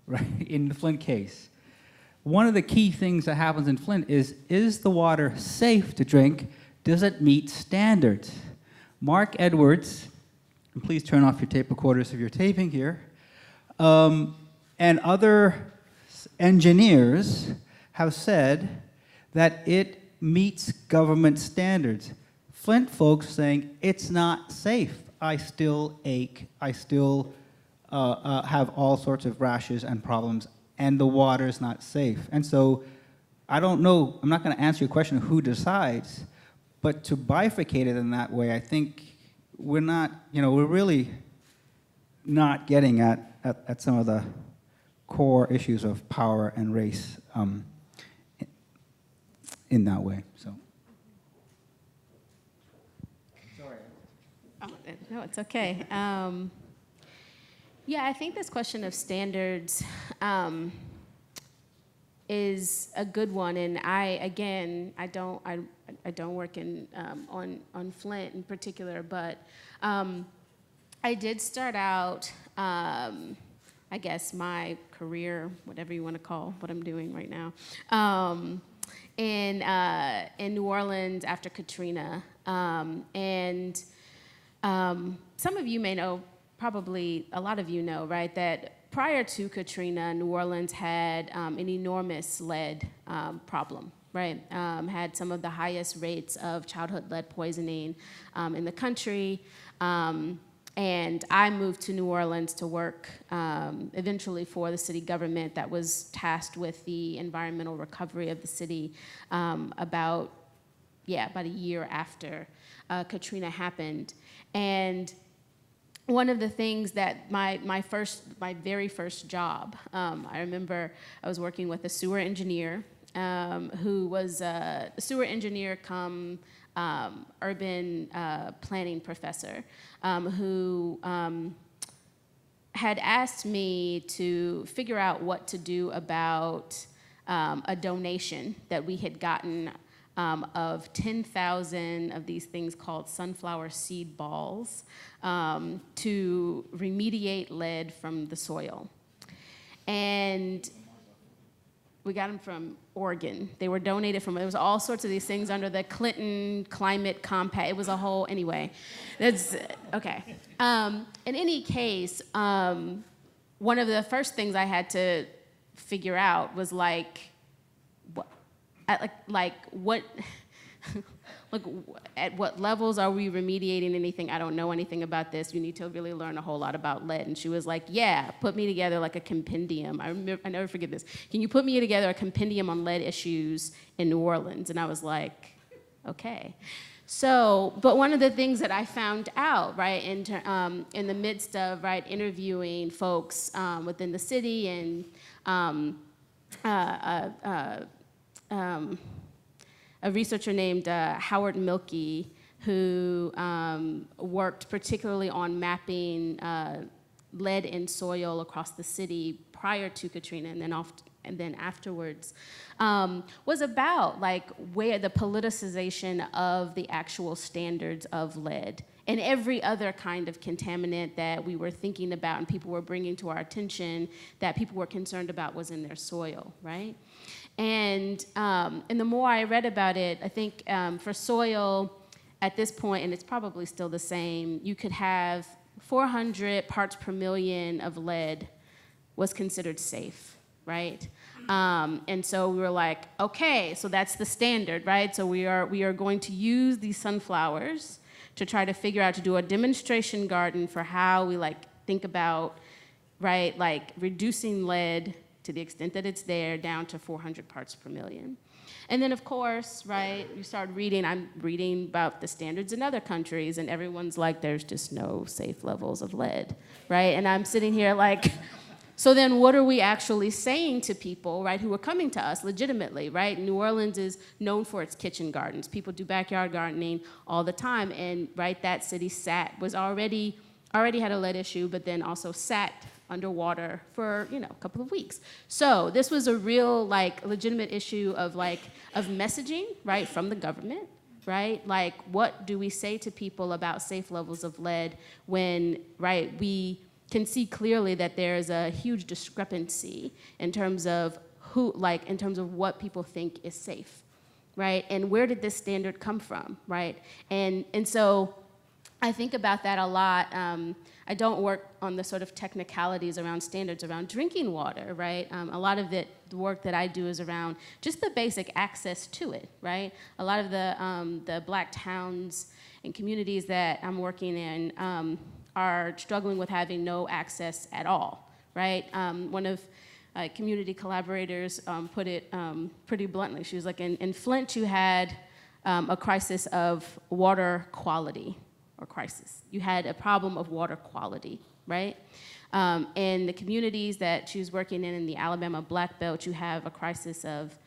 right, in the Flint case. One of the key things that happens in Flint is the water safe to drink? Does it meet standards? Mark Edwards, and please turn off your tape recorders if you're taping here, and other engineers have said that it meets government standards. Flint folks saying it's not safe. I still ache. I still have all sorts of rashes and problems, and the water's not safe. And so I don't know, I'm not going to answer your question of who decides, but to bifurcate it in that way, I think we're not, we're really not getting at some of the core issues of power and race in that way. So. Sorry. Oh, no, it's okay. Yeah, I think this question of standards is a good one, and I don't work in on Flint in particular, but I did start out, I guess my career, whatever you want to call what I'm doing right now, in New Orleans after Katrina, and some of you may know, probably a lot of you know, right, that prior to Katrina, New Orleans had an enormous lead problem, right? Had some of the highest rates of childhood lead poisoning in the country. And I moved to New Orleans to work eventually for the city government that was tasked with the environmental recovery of the city about a year after Katrina happened. And one of the things that my very first job, I remember I was working with a sewer engineer who was a sewer engineer come urban planning professor who had asked me to figure out what to do about a donation that we had gotten of 10,000 of these things called sunflower seed balls to remediate lead from the soil. And we got them from Oregon. They were donated from, there was all sorts of these things under the Clinton Climate Compact. It was a whole, anyway, that's, okay. In any case, one of the first things I had to figure out was like what at what levels are we remediating anything? I don't know anything about this. You need to really learn a whole lot about lead. And she was like, yeah, put me together like a compendium. I never forget this. Can you put me together a compendium on lead issues in New Orleans? And I was like, okay. So, but one of the things that I found out, right, in the midst of, right, interviewing folks within the city and a researcher named Howard Milkey, who worked particularly on mapping lead in soil across the city prior to Katrina and then afterwards, was about like where the politicization of the actual standards of lead and every other kind of contaminant that we were thinking about and people were bringing to our attention that people were concerned about was in their soil, right? And the more I read about it, I think for soil at this point, and it's probably still the same, you could have 400 parts per million of lead was considered safe, right? And so we were like, okay, so that's the standard, right? So we are going to use these sunflowers to try to figure out, to do a demonstration garden for how we like think about, right, like reducing lead to the extent that it's there down to 400 parts per million. And then of course, right, you start reading, I'm reading about the standards in other countries and everyone's like, there's just no safe levels of lead, right? And I'm sitting here like, so then what are we actually saying to people, right, who are coming to us legitimately, right? New Orleans is known for its kitchen gardens. People do backyard gardening all the time, and right, that city was already had a lead issue, but then also sat underwater for, a couple of weeks. So this was a real, like, legitimate issue of messaging, right, from the government, right? Like, what do we say to people about safe levels of lead when, right, we can see clearly that there's a huge discrepancy in terms of in terms of what people think is safe, right? And where did this standard come from, right? And so I think about that a lot. I don't work on the sort of technicalities around standards around drinking water, right? A lot of the work that I do is around just the basic access to it, right? A lot of the Black towns and communities that I'm working in are struggling with having no access at all, right? One of community collaborators put it pretty bluntly. She was like, in Flint, you had a crisis of water quality, or crisis. You had a problem of water quality, right? In the communities that she was working in the Alabama Black Belt, you have a crisis of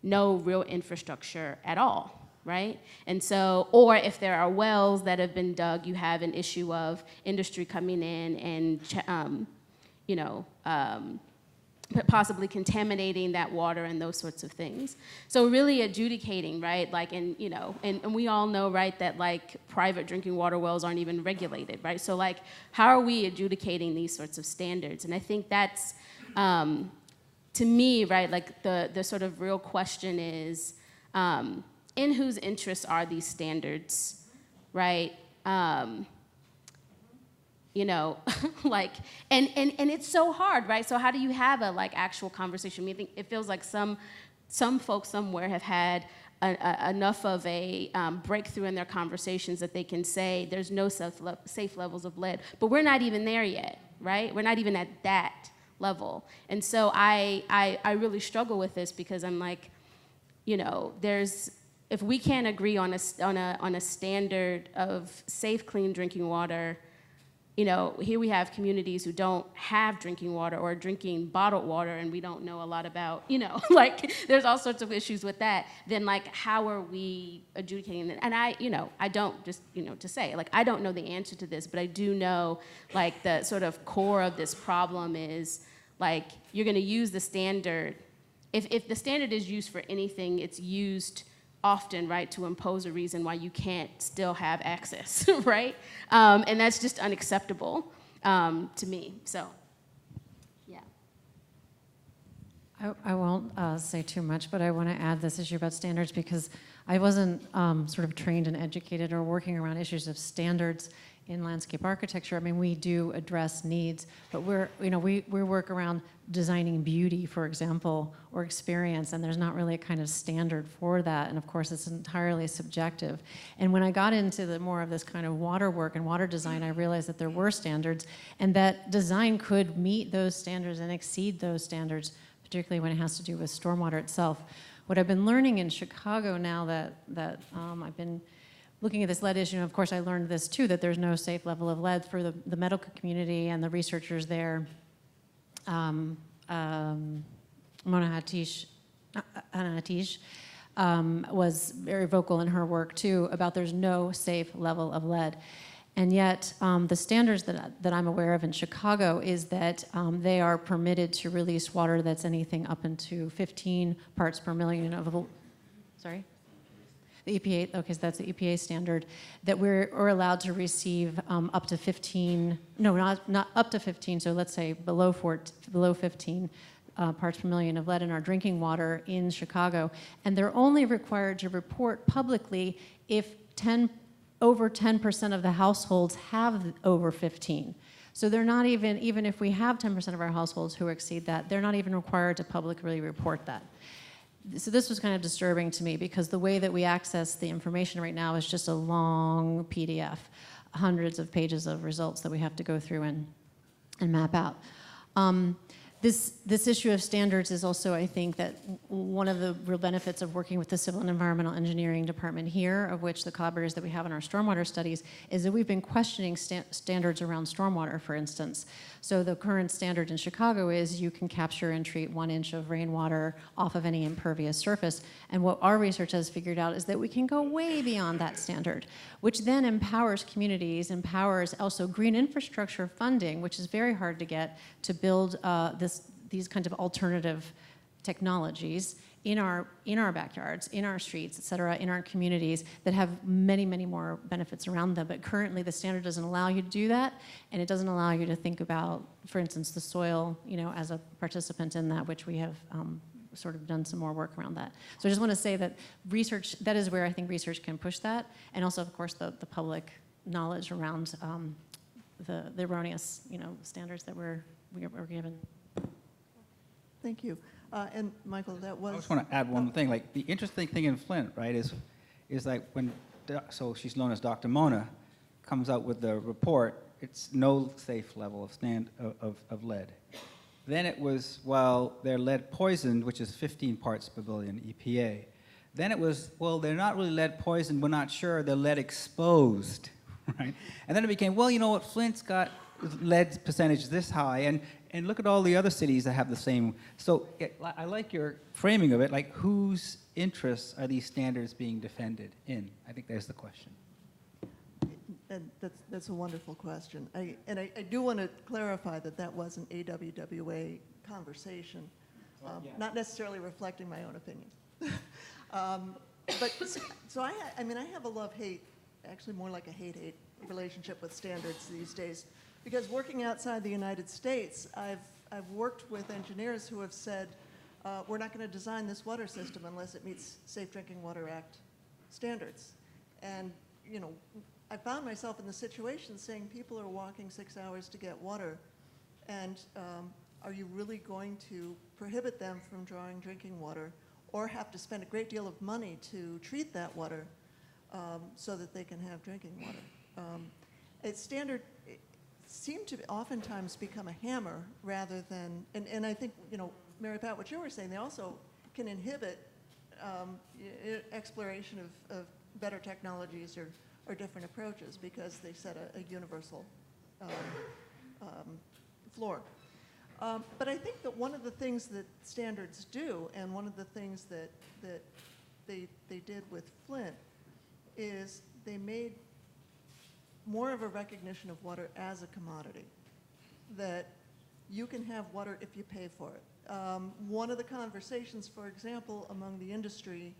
no real infrastructure at all, right? And so, or if there are wells that have been dug, you have an issue of industry coming in and, possibly contaminating that water and those sorts of things. So really adjudicating, right? Like, and we all know, right, that like private drinking water wells aren't even regulated, right? So like, how are we adjudicating these sorts of standards? And I think that's, to me, right, like the sort of real question is, in whose interests are these standards, right? Like, and it's so hard, right? So how do you have a like actual conversation? I mean, I think it feels like some folks somewhere have had enough of a breakthrough in their conversations that they can say there's no safe levels of lead, but we're not even there yet, right? We're not even at that level. And so I really struggle with this because I'm like, if we can't agree on a standard of safe, clean drinking water, here we have communities who don't have drinking water or are drinking bottled water, and we don't know a lot about, like there's all sorts of issues with that. Then like, how are we adjudicating it? And I don't just, to say, like, I don't know the answer to this, but I do know like the sort of core of this problem is like, you're gonna use the standard. If the standard is used for anything, it's used often, right, to impose a reason why you can't still have access, right? And that's just unacceptable to me, so, yeah. I won't say too much, but I want to add this issue about standards because I wasn't sort of trained and educated or working around issues of standards in landscape architecture. I mean, we do address needs, but we work around designing beauty, for example, or experience, and there's not really a kind of standard for that. And of course, it's entirely subjective. And when I got into the more of this kind of water work and water design, I realized that there were standards, and that design could meet those standards and exceed those standards, particularly when it has to do with stormwater itself. What I've been learning in Chicago now that I've been looking at this lead issue, and of course I learned this too, that there's no safe level of lead for the medical community and the researchers there. Mona Hatish was very vocal in her work too about there's no safe level of lead. And yet the standards that I'm aware of in Chicago is that they are permitted to release water that's anything up into 15 parts per million of, sorry? The EPA, okay, so that's the EPA standard, that we're allowed to receive up to 15, no, not up to 15, so let's say below 15 parts per million of lead in our drinking water in Chicago. And they're only required to report publicly if over 10% of the households have over 15. So they're not even if we have 10% of our households who exceed that, they're not even required to publicly report that. So this was kind of disturbing to me because the way that we access the information right now is just a long PDF, hundreds of pages of results that we have to go through and map out. This issue of standards is also, I think, that one of the real benefits of working with the Civil and Environmental Engineering department here, of which the collaborators that we have in our stormwater studies, is that we've been questioning standards around stormwater, for instance. So the current standard in Chicago is you can capture and treat 1 inch of rainwater off of any impervious surface. And what our research has figured out is that we can go way beyond that standard, which then empowers communities, empowers also green infrastructure funding, which is very hard to get to build these kinds of alternative technologies in our backyards, in our streets, et cetera, in our communities that have many, many more benefits around them. But currently the standard doesn't allow you to do that, and it doesn't allow you to think about, for instance, the soil, as a participant in that, which we have sort of done some more work around that. So I just want to say that research, that is where I think research can push that, and also, of course, the public knowledge around the erroneous, standards that we're given. Thank you. And Michael, that was... I just want to add one thing. Like, the interesting thing in Flint, right, is like when, so she's known as Dr. Mona, comes out with the report, it's no safe level of lead. Then it was, well, they're lead poisoned, which is 15 parts per billion EPA. Then it was, well, they're not really lead poisoned, we're not sure, they're lead exposed, right? And then it became, well, you know what, Flint's got lead percentage this high, and look at all the other cities that have the same. So I like your framing of it, like whose interests are these standards being defended in? I think there's the question. And that's a wonderful question. I do want to clarify that was an AWWA conversation, not necessarily reflecting my own opinion. But so I have a love-hate, actually more like a hate-hate relationship with standards these days. Because working outside the United States, I've worked with engineers who have said, we're not going to design this water system unless it meets Safe Drinking Water Act standards. And, I found myself in the situation saying people are walking 6 hours to get water, and are you really going to prohibit them from drawing drinking water or have to spend a great deal of money to treat that water so that they can have drinking water? Standard seem to oftentimes become a hammer rather than, and I think, Mary Pat, what you were saying, they also can inhibit exploration of better technologies or different approaches because they set a universal floor. But I think that one of the things that standards do, and one of the things that they did with Flint, is they made more of a recognition of water as a commodity, that you can have water if you pay for it. One of the conversations, for example, among the industry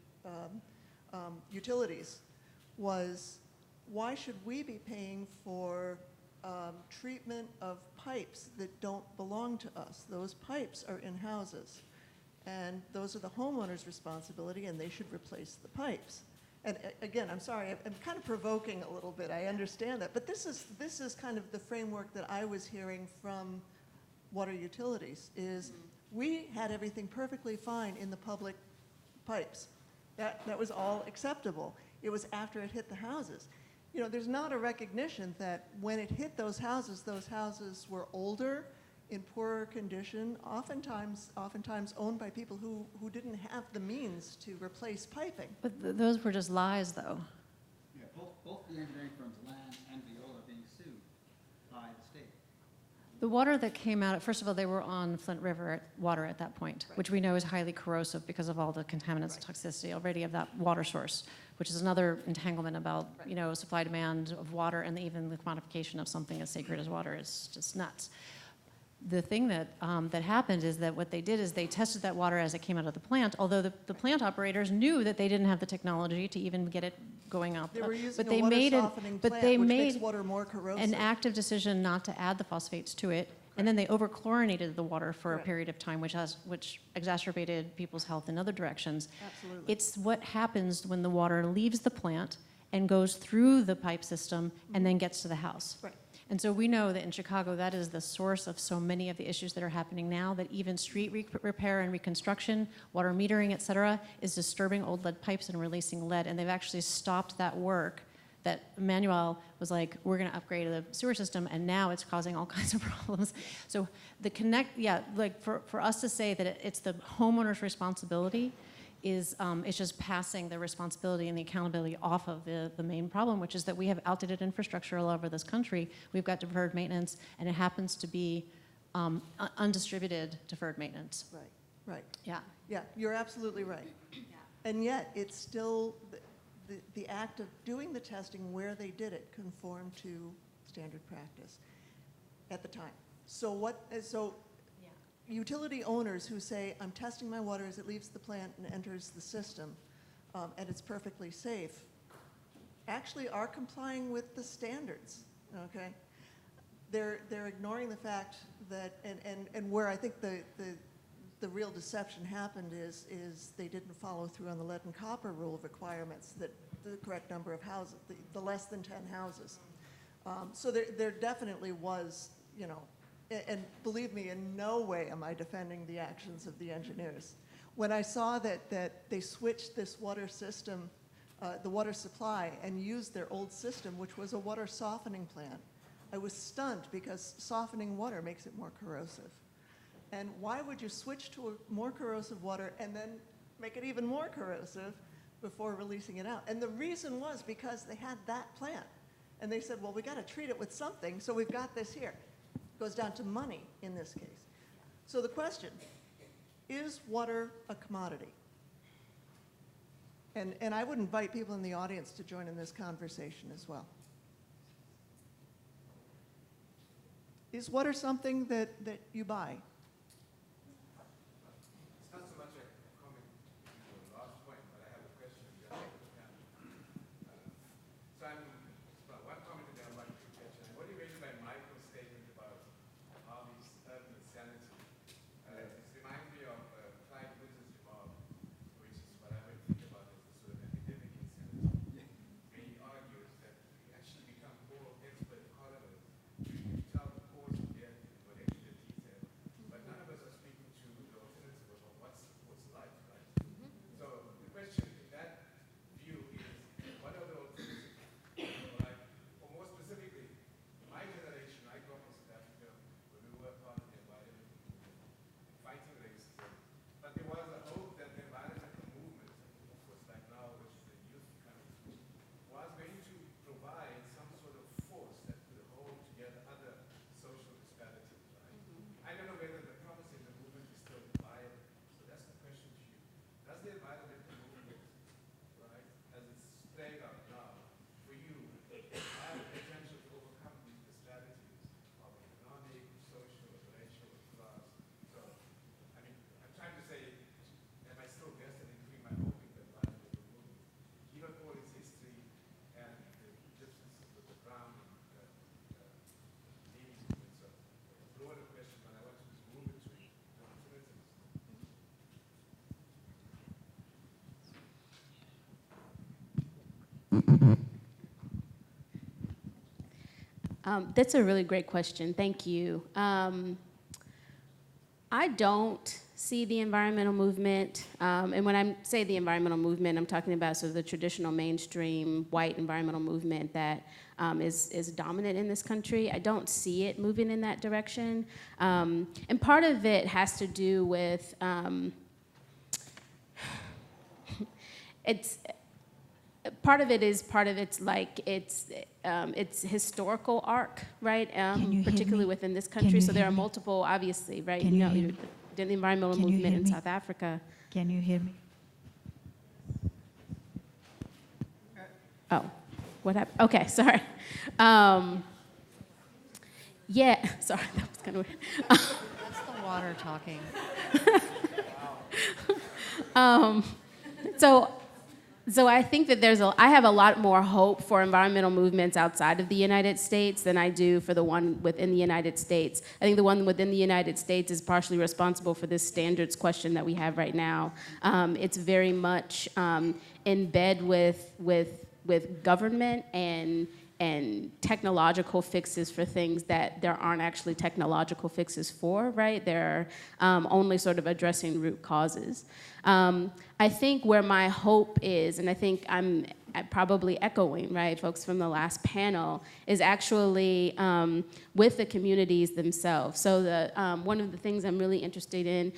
utilities was, why should we be paying for treatment of pipes that don't belong to us? Those pipes are in houses, and those are the homeowner's responsibility, and they should replace the pipes. And again, I'm sorry, I'm kind of provoking a little bit, I understand that, but this is kind of the framework that I was hearing from water utilities, is we had everything perfectly fine in the public pipes. That was all acceptable. It was after it hit the houses. You know, there's not a recognition that when it hit those houses were older, in poorer condition, oftentimes owned by people who didn't have the means to replace piping. But those were just lies, though. Yeah, both the engineering firms, Land and Viola, are being sued by the state. The water that came out, first of all, they were on Flint River water at that point, Right. which we know is highly corrosive because of all the contaminants and toxicity already of that water source, which is another entanglement about, you know, supply demand of water, and even the quantification of something as sacred as water is just nuts. The thing that happened is that what they did is they tested that water as it came out of the plant, although the plant operators knew that they didn't have the technology to even get it going out. They were using but a they water made softening but plant, they which made makes water more corrosive. an active decision not to add the phosphates to it, and then they overchlorinated the water for a Correct. period of time, which exacerbated people's health in other directions. Absolutely. It's what happens when the water leaves the plant and goes through the pipe system and then gets to the house. Right. And so we know that in Chicago, that is the source of so many of the issues that are happening now, that even street repair and reconstruction, water metering, et cetera, is disturbing old lead pipes and releasing lead. And they've actually stopped that work. That Emmanuel was like, we're going to upgrade the sewer system, and now it's causing all kinds of problems. So for us to say that it's the homeowner's responsibility is it's just passing the responsibility and the accountability off of the main problem, which is that we have outdated infrastructure all over this country. We've got deferred maintenance, and it happens to be undistributed deferred maintenance. Right. Yeah. Yeah, you're absolutely right. And yet, it's still, the act of doing the testing where they did it conformed to standard practice at the time. So utility owners who say, I'm testing my water as it leaves the plant and enters the system, and it's perfectly safe, actually are complying with the standards, okay? They're ignoring the fact that, and where I think the real deception happened is they didn't follow through on the lead and copper rule requirements, that the correct number of houses, the less than 10 houses. So there definitely was, you know, and believe me, in no way am I defending the actions of the engineers. When I saw that they switched this water system, the water supply, and used their old system, which was a water softening plant, I was stunned, because softening water makes it more corrosive. And why would you switch to a more corrosive water and then make it even more corrosive before releasing it out? And the reason was because they had that plant. And they said, well, we got to treat it with something, so we've got this here. It goes down to money in this case. So the question, is water a commodity? And I would invite people in the audience to join in this conversation as well. Is water something that you buy? It's not so much a comment to the last point, but I have a question. So one comment that I like to catch. What do you mean by Michael's statement about all these urban insanity? It reminds me of Clyde Woods' remark, which is what I would think about as the sort of epidemic insanity. Where he argues that we actually become more expert colonists. We tell the cause of death, what expertise have, That's a really great question. Thank you. I don't see the environmental movement, and when I say the environmental movement, I'm talking about sort of the traditional mainstream white environmental movement that is dominant in this country. I don't see it moving in that direction. And part of it has to do with, part of it's like its historical arc, right? Particularly within this country. So there are multiple, obviously, right? Can you hear me? The environmental Can you movement hear in me? South Africa. Can you hear me? Oh, what happened? Okay, sorry. Yeah, sorry, that was kind of weird. That's the water talking. So I think that I have a lot more hope for environmental movements outside of the United States than I do for the one within the United States. I think the one within the United States is partially responsible for this standards question that we have right now. It's very much in bed with government and technological fixes for things that there aren't actually technological fixes for, right? They're only sort of addressing root causes. I think where my hope is, and I think I'm probably echoing, right, folks from the last panel, is actually with the communities themselves. So one of the things I'm really interested in,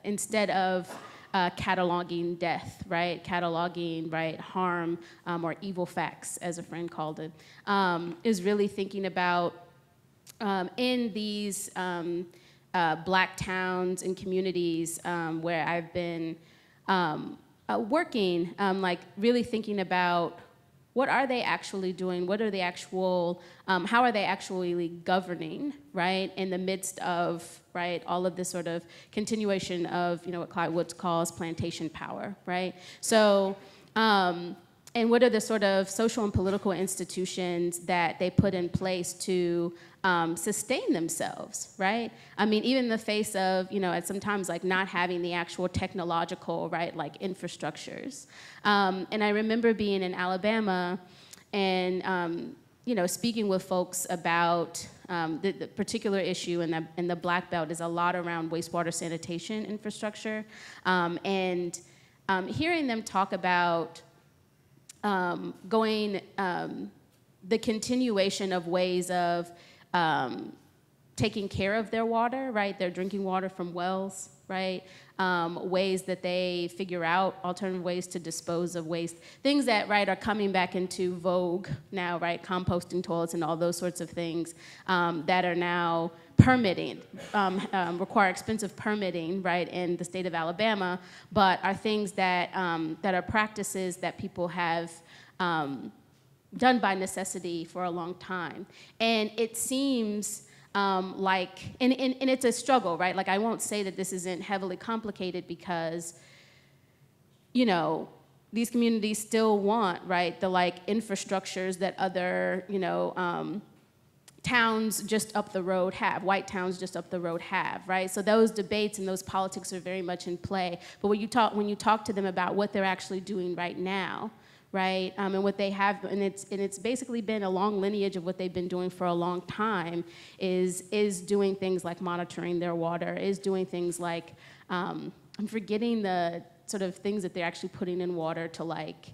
instead of cataloging death, right? Cataloging, right, harm or evil facts, as a friend called it, is really thinking about in these Black towns and communities where I've been working, like really thinking about what are they actually doing? What are the actual, how are they actually governing, right? In the midst of, right, all of this sort of continuation of, what Clyde Woods calls plantation power, right? So, and what are the sort of social and political institutions that they put in place to sustain themselves, right? I mean, even in the face of, at sometimes like not having the actual technological, right, like infrastructures. And I remember being in Alabama and, speaking with folks about the particular issue in the Black Belt is a lot around wastewater sanitation infrastructure. And hearing them talk about the continuation of ways of taking care of their water, right? Their drinking water from wells, right? Ways that they figure out alternative ways to dispose of waste. Things that, right, are coming back into vogue now, right? Composting toilets and all those sorts of things that are now permitting, require expensive permitting, right, in the state of Alabama, but are things that are practices that people have done by necessity for a long time. And it seems like, and it's a struggle, right? Like, I won't say that this isn't heavily complicated because, these communities still want, right, the like infrastructures that other, towns just up the road have, white towns just up the road have, right? So those debates and those politics are very much in play. But when you talk to them about what they're actually doing right now, right, and what they have, and it's basically been a long lineage of what they've been doing for a long time, is doing things like monitoring their water, is doing things like, I'm forgetting the sort of things that they're actually putting in water to like,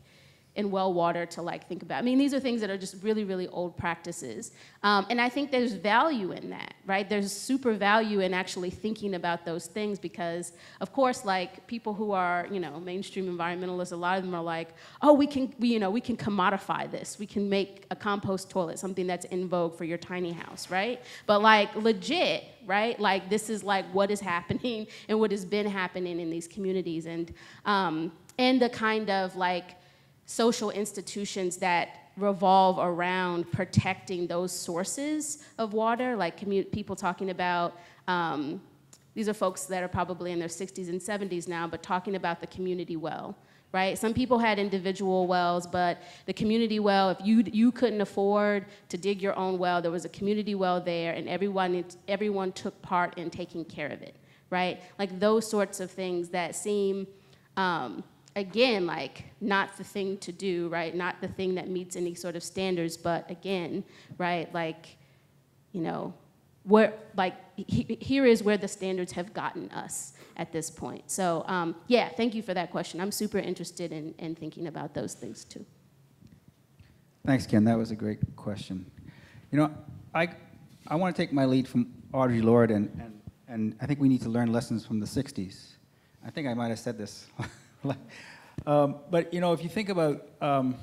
in well water to like think about. I mean, these are things that are just really, really old practices. And I think there's value in that, right? There's super value in actually thinking about those things because, of course, like people who are, mainstream environmentalists, a lot of them are like, oh, we can commodify this. We can make a compost toilet, something that's in vogue for your tiny house, right? But like legit, right? Like this is like what is happening and what has been happening in these communities and the kind of like social institutions that revolve around protecting those sources of water, like people talking about, these are folks that are probably in their 60s and 70s now, but talking about the community well, right? Some people had individual wells, but the community well, if you couldn't afford to dig your own well, there was a community well there, and everyone took part in taking care of it, right? Like those sorts of things that seem again, like, not the thing to do, right? Not the thing that meets any sort of standards, but again, right, like, you know, where, like, here is where the standards have gotten us at this point. So, yeah, thank you for that question. I'm super interested in thinking about those things too. Thanks, Ken. That was a great question. You know, I want to take my lead from Audre Lorde, and I think we need to learn lessons from the 60s. I think I might have said this. But, you know, if you think about the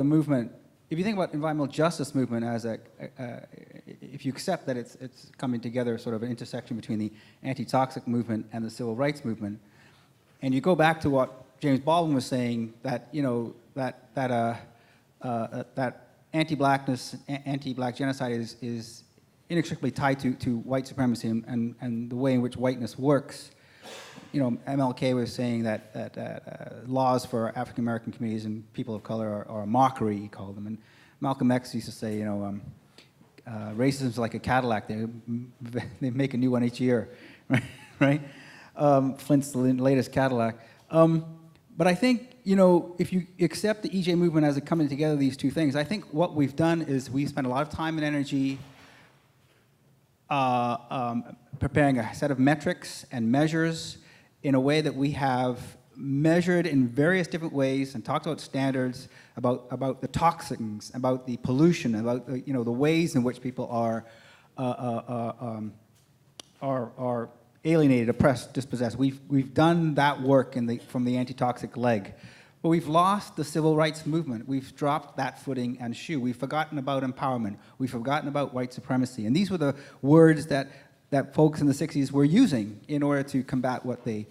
movement, if you think about environmental justice movement as if you accept that it's coming together, sort of an intersection between the anti-toxic movement and the civil rights movement, and you go back to what James Baldwin was saying, that, you know, that anti-blackness, anti-black genocide is inextricably tied to white supremacy and the way in which whiteness works. You know, MLK was saying that laws for African American communities and people of color are a mockery, he called them. And Malcolm X used to say, you know, racism's like a Cadillac; they make a new one each year, right? Flint's the latest Cadillac. But I think, you know, if you accept the EJ movement as a coming together of these two things, I think what we've done is we've spent a lot of time and energy preparing a set of metrics and measures in a way that we have measured in various different ways and talked about standards, about the toxins, about the pollution, about the, you know, the ways in which people are alienated, oppressed, dispossessed. We've done that work from the anti-toxic leg. But we've lost the civil rights movement. We've dropped that footing and shoe. We've forgotten about empowerment. We've forgotten about white supremacy. And these were the words that folks in the 60s were using in order to combat what they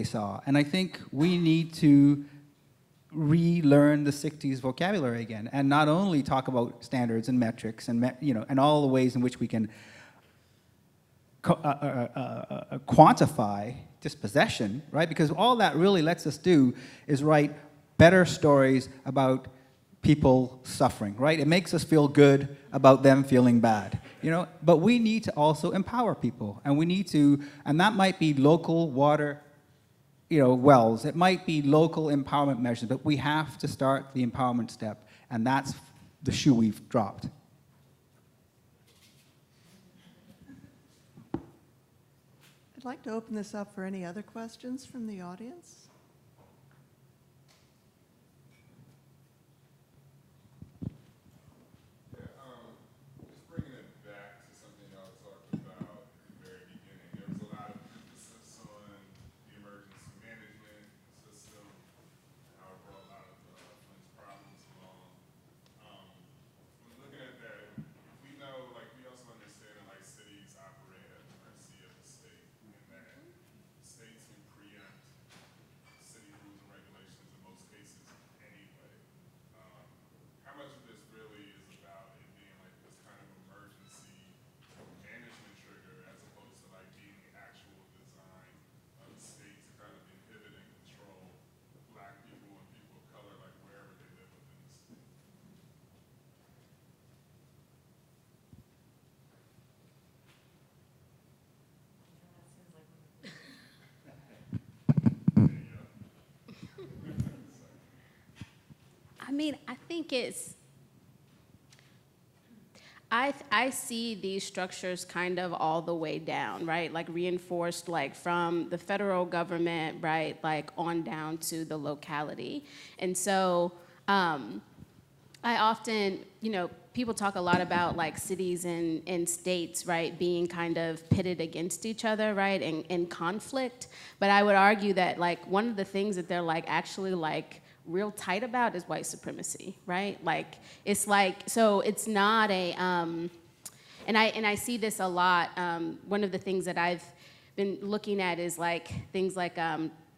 saw. And I think we need to relearn the 60s vocabulary again, and not only talk about standards and metrics and, you know, and all the ways in which we can quantify dispossession, right? Because all that really lets us do is write better stories about people suffering, right? It makes us feel good about them feeling bad, you know? But we need to also empower people, and we need to, and that might be local water, you know, wells. It might be local empowerment measures, but we have to start the empowerment step, and that's the shoe we've dropped. I'd like to open this up for any other questions from the audience. Yeah, just bringing it back to something y'all talked about at the very beginning. There was a lot of emphasis on the emergency management system, how it brought a lot of Flint's problems along. When looking at that, we know, like, we also understand that, like, cities operate at the mercy of the state, and that states can preempt city rules and regulations in most cases anyway. How much of this really is about it being like this kind of emergency management trigger as opposed to like being the actual design of the state to kind of inhibit and control black people and people of color, like wherever they live within the state? I mean, I think it's, I see these structures kind of all the way down, right? Like reinforced, like from the federal government, right? Like on down to the locality. And so I often, you know, people talk a lot about like cities and states, right, being kind of pitted against each other, right, and in conflict. But I would argue that like one of the things that they're like actually like real tight about is white supremacy, right? Like it's like, so it's not a, and I see this a lot. One of the things that I've been looking at is like things like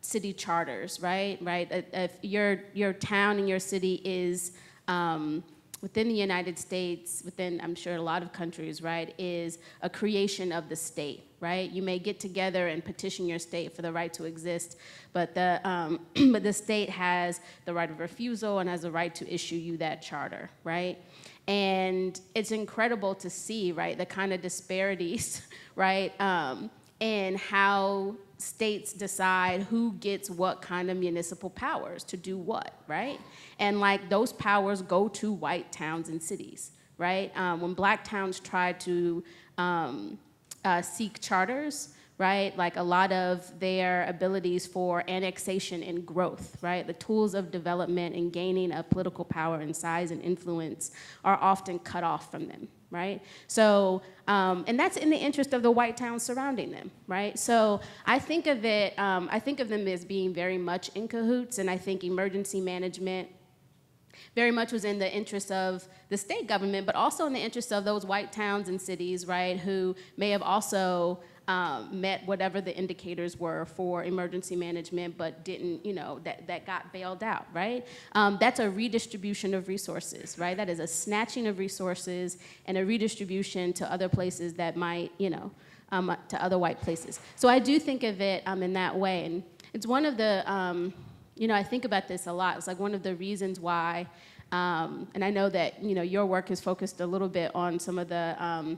city charters, right? If your town and your city is within the United States, within, I'm sure, a lot of countries, right, is a creation of the state, right? You may get together and petition your state for the right to exist, but the state has the right of refusal and has the right to issue you that charter, right? And it's incredible to see, right, the kind of disparities, right, in how states decide who gets what kind of municipal powers to do what, right? And like those powers go to white towns and cities, right? When black towns try to seek charters, right? Like a lot of their abilities for annexation and growth, right? The tools of development and gaining a political power and size and influence are often cut off from them, right? So, and that's in the interest of the white towns surrounding them, right? So I think of it, I think of them as being very much in cahoots, and I think emergency management very much was in the interest of the state government, but also in the interest of those white towns and cities, right, who may have also met whatever the indicators were for emergency management, but didn't, that got bailed out, right? That's a redistribution of resources, right? That is a snatching of resources and a redistribution to other places that might, to other white places. So I do think of it in that way, and it's one of the, I think about this a lot. It's like one of the reasons why, and I know that, your work is focused a little bit on some of the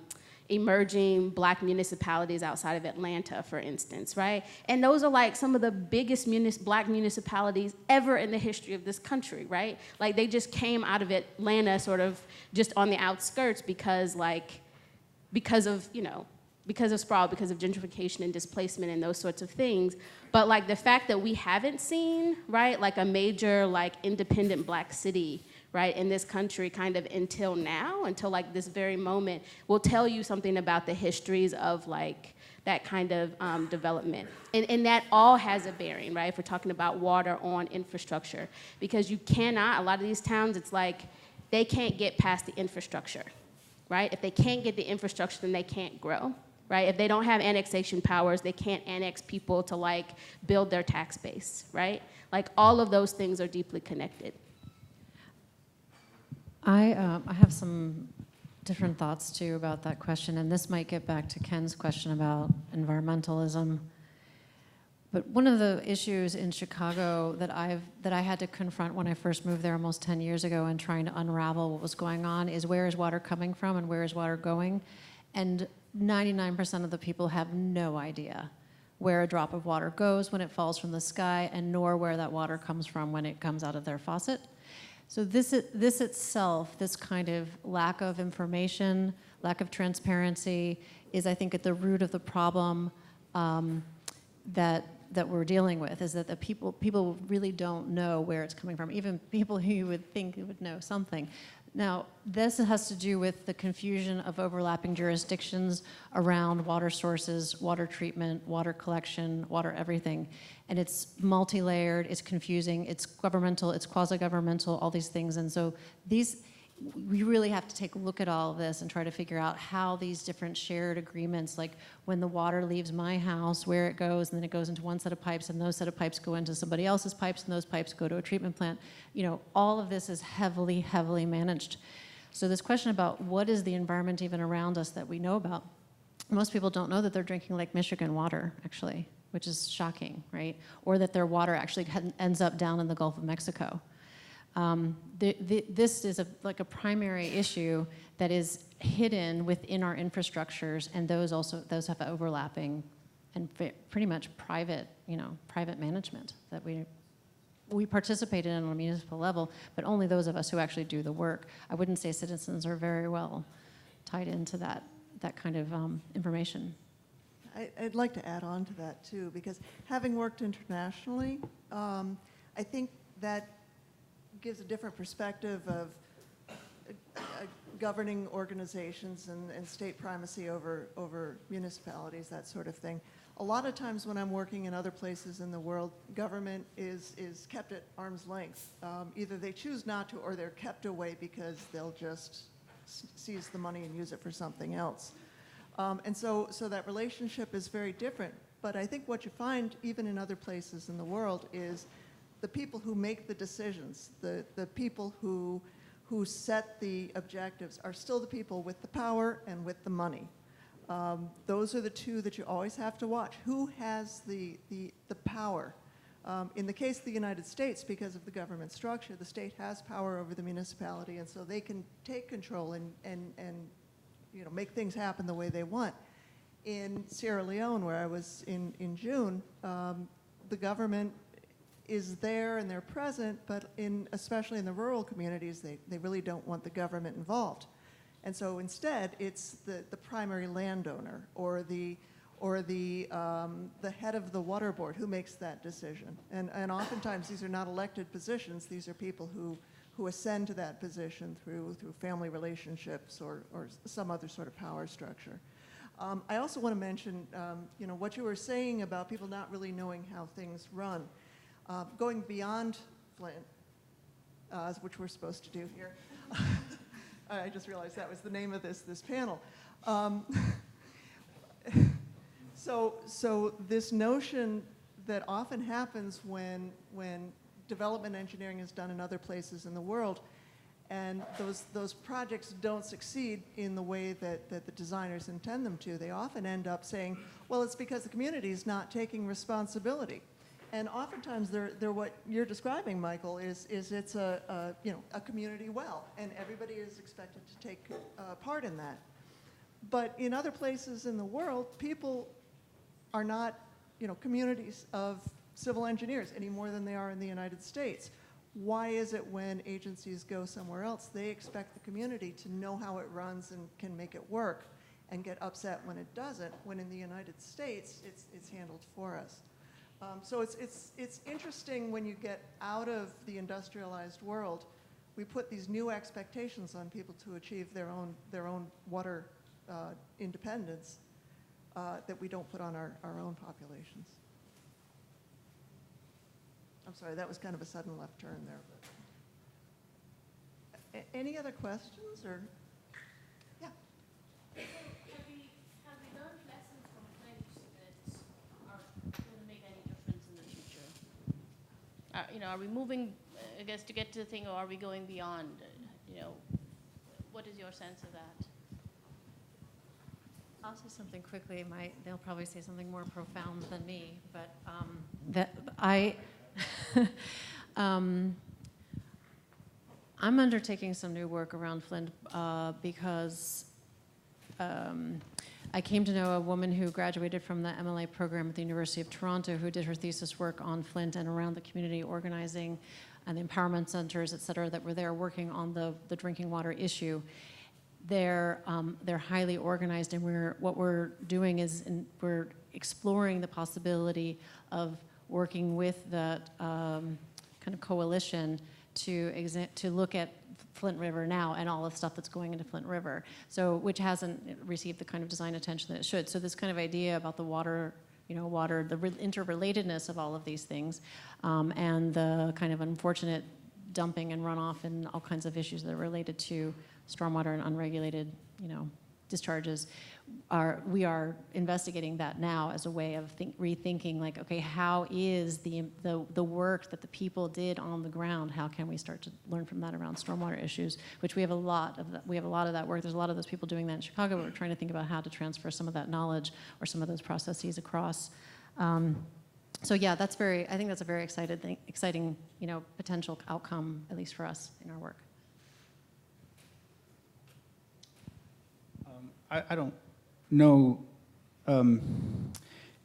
emerging black municipalities outside of Atlanta, for instance, right? And those are like some of the biggest black municipalities ever in the history of this country, right? Like they just came out of Atlanta sort of just on the outskirts because of sprawl, because of gentrification and displacement and those sorts of things. But like the fact that we haven't seen, right, like a major like independent black city, right, in this country kind of until now, until like this very moment, will tell you something about the histories of like that kind of development. And that all has a bearing, right, if we're talking about water on infrastructure. Because you cannot, a lot of these towns, it's like they can't get past the infrastructure, right? If they can't get the infrastructure, then they can't grow, right? If they don't have annexation powers, they can't annex people to like build their tax base, right? Like all of those things are deeply connected. I have some different thoughts too about that question, and this might get back to Ken's question about environmentalism. But one of the issues in Chicago that I had to confront when I first moved there almost 10 years ago and trying to unravel what was going on is where is water coming from and where is water going? And 99% of the people have no idea where a drop of water goes when it falls from the sky, and nor where that water comes from when it comes out of their faucet. So this itself, this kind of lack of information, lack of transparency, is I think at the root of the problem that we're dealing with, is that the people really don't know where it's coming from, even people who you would think would know something. Now, this has to do with the confusion of overlapping jurisdictions around water sources, water treatment, water collection, water everything. And it's multi-layered, it's confusing, it's governmental, it's quasi-governmental, all these things. And so we really have to take a look at all of this and try to figure out how these different shared agreements, like when the water leaves my house, where it goes, and then it goes into one set of pipes, and those set of pipes go into somebody else's pipes, and those pipes go to a treatment plant. All of this is heavily, heavily managed. So this question about what is the environment even around us that we know about, most people don't know that they're drinking Lake Michigan water, actually, which is shocking, right? Or that their water actually ends up down in the Gulf of Mexico. This is like a primary issue that is hidden within our infrastructures, and those have overlapping and pretty much private management that we participate in on a municipal level, but only those of us who actually do the work. I wouldn't say citizens are very well tied into that kind of information. I'd like to add on to that too, because having worked internationally, I think that gives a different perspective of governing organizations and state primacy over municipalities, that sort of thing. A lot of times when I'm working in other places in the world, government is kept at arm's length. Either they choose not to, or they're kept away because they'll just seize the money and use it for something else. And so that relationship is very different. But I think what you find even in other places in the world is the people who make the decisions, the people who set the objectives are still the people with the power and with the money. Those are the two that you always have to watch. Who has the power? In the case of the United States, because of the government structure, the state has power over the municipality, and so they can take control and make things happen the way they want. In Sierra Leone, where I was in June, the government is there and they're present, but especially in the rural communities, they really don't want the government involved. And so instead, it's the primary landowner or the head of the water board who makes that decision. And oftentimes these are not elected positions. These are people who ascend to that position through family relationships or some other sort of power structure. I also want to mention, what you were saying about people not really knowing how things run. Going beyond Flint, which we're supposed to do here. I just realized that was the name of this panel. So this notion that often happens when development engineering is done in other places in the world, and those projects don't succeed in the way that the designers intend them to, they often end up saying, well, it's because the community is not taking responsibility. And oftentimes they're what you're describing, Michael, is it's a community well, and everybody is expected to take part in that. But in other places in the world, people are not, communities of civil engineers any more than they are in the United States. Why is it when agencies go somewhere else, they expect the community to know how it runs and can make it work and get upset when it doesn't, when in the United States, it's handled for us. So it's interesting when you get out of the industrialized world, we put these new expectations on people to achieve their own water independence that we don't put on our own populations. I'm sorry, that was kind of a sudden left turn there. But. Any other questions or? Yeah. Have we learned lessons from Flint that are going to make any difference in the future? Are we moving, I guess, to get to the thing, or are we going beyond? What is your sense of that? I'll say something quickly. They'll probably say something more profound than me, but I'm undertaking some new work around Flint because I came to know a woman who graduated from the MLA program at the University of Toronto who did her thesis work on Flint and around the community organizing and the empowerment centers, et cetera, that were there working on the drinking water issue. They're highly organized, and what we're doing is we're exploring the possibility of working with that kind of coalition to look at Flint River now and all the stuff that's going into Flint River, which hasn't received the kind of design attention that it should. So this kind of idea about the water, the interrelatedness of all of these things, and the kind of unfortunate dumping and runoff and all kinds of issues that are related to stormwater and unregulated, discharges. We are investigating that now as a way of rethinking, like, okay, how is the work that the people did on the ground? How can we start to learn from that around stormwater issues? Which we have a lot of that. We have a lot of that work. There's a lot of those people doing that in Chicago. We're trying to think about how to transfer some of that knowledge or some of those processes across. So yeah, I think that's a very exciting, potential outcome, at least for us in our work. I don't know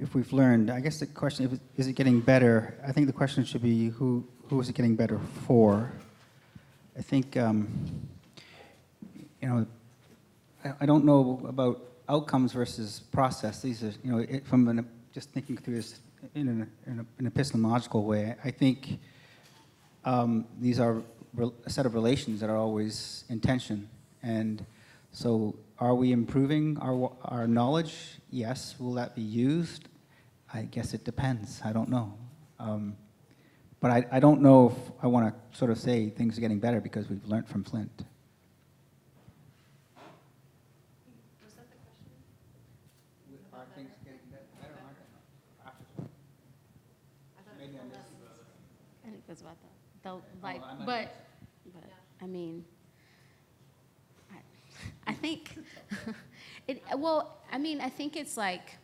if we've learned. I guess the question is it getting better? I think the question should be who is it getting better for? I think I don't know about outcomes versus process. These are just thinking through this in an epistemological way. I think these are a set of relations that are always in tension, and so. Are we improving our knowledge? Yes. Will that be used? I guess it depends. I don't know. But I don't know if I want to sort of say things are getting better because we've learned from Flint. Was that the question? Are things getting better? Maybe I missed it. I think that's about but I mean, I think I think it's like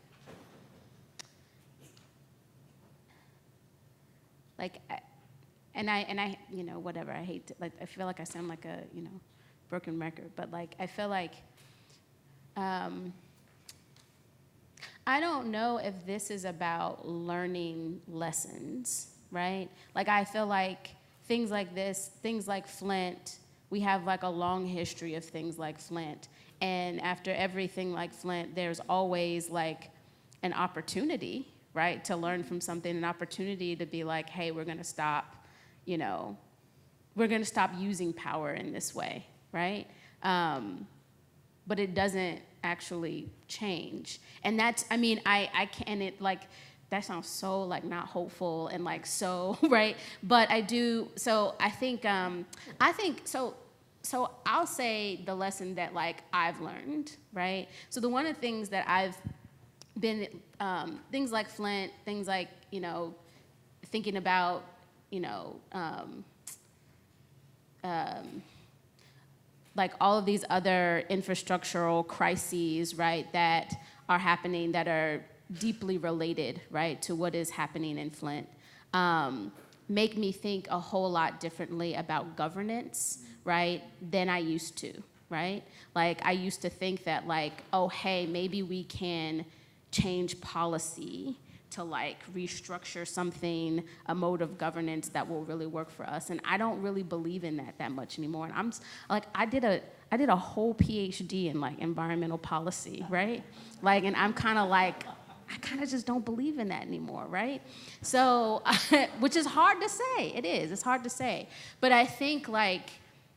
whatever, I hate to, I feel like I sound like a, broken record, but I feel like I don't know if this is about learning lessons, right? Like, I feel like things like this, things like Flint, we have like a long history of things like Flint. And after everything like Flint, there's always like an opportunity, right, to learn from something, an opportunity to be like, hey, we're gonna stop, you know, we're gonna stop using power in this way, right? But it doesn't actually change. And that's, I mean, I can't, it like, that sounds so like not hopeful and like so, right? But I do, so I think, so I'll say the lesson that like I've learned, right? So the one of the things that I've been, things like Flint, things like, you know, thinking about, you know, like all of these other infrastructural crises, right, that are happening that are deeply related, right, to what is happening in Flint, make me think a whole lot differently about governance, right, than I used to, right? Like, I used to think that, like, oh, hey, maybe we can change policy to like restructure something, a mode of governance that will really work for us. And I don't really believe in that much anymore. And I'm like, I did a whole PhD in like environmental policy, right? Like, and I'm kind of like, I kind of just don't believe in that anymore, right? So, which is hard to say. It is, it's hard to say. But I think like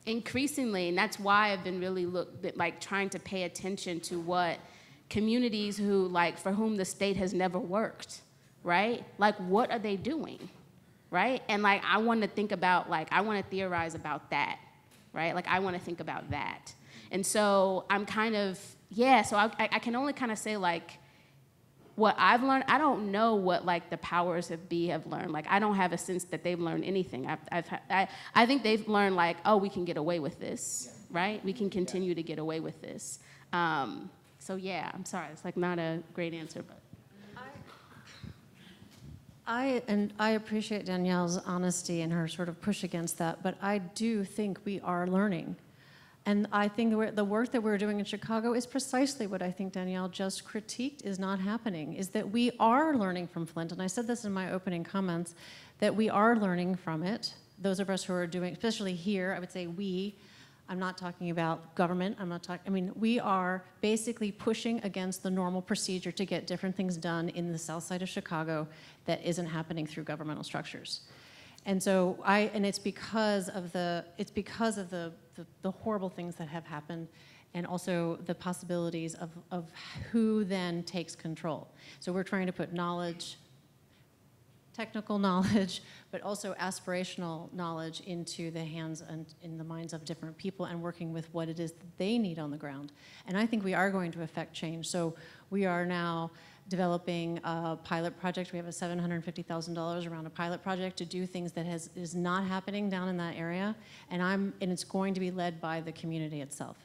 increasingly, and that's why I've been really trying to pay attention to what communities who like, for whom the state has never worked, right? Like, what are they doing, right? And like, I want to think about, like, I want to theorize about that, right? Like, I want to think about that. And so I'm kind of, yeah, so I can only kind of say like, what I've learned, I don't know what like the powers that be have learned. Like, I don't have a sense that they've learned anything. I think they've learned like, oh, we can get away with this, right? We can continue to get away with this. So yeah, I'm sorry, it's like not a great answer, but. I appreciate Danielle's honesty and her sort of push against that, but I do think we are learning. And I think the work that we're doing in Chicago is precisely what I think Danielle just critiqued is not happening, is that we are learning from Flint, and I said this in my opening comments, that we are learning from it. Those of us who are doing, especially here, I would say we, I'm not talking about government, we are basically pushing against the normal procedure to get different things done in the south side of Chicago that isn't happening through governmental structures. And so it's because of the horrible things that have happened, and also the possibilities of who then takes control. So we're trying to put knowledge, technical knowledge, but also aspirational knowledge into the hands and in the minds of different people, and working with what it is that they need on the ground. And I think we are going to affect change. So we are now developing a pilot project. We have a $750,000 around a pilot project to do things that is not happening down in that area, and it's going to be led by the community itself.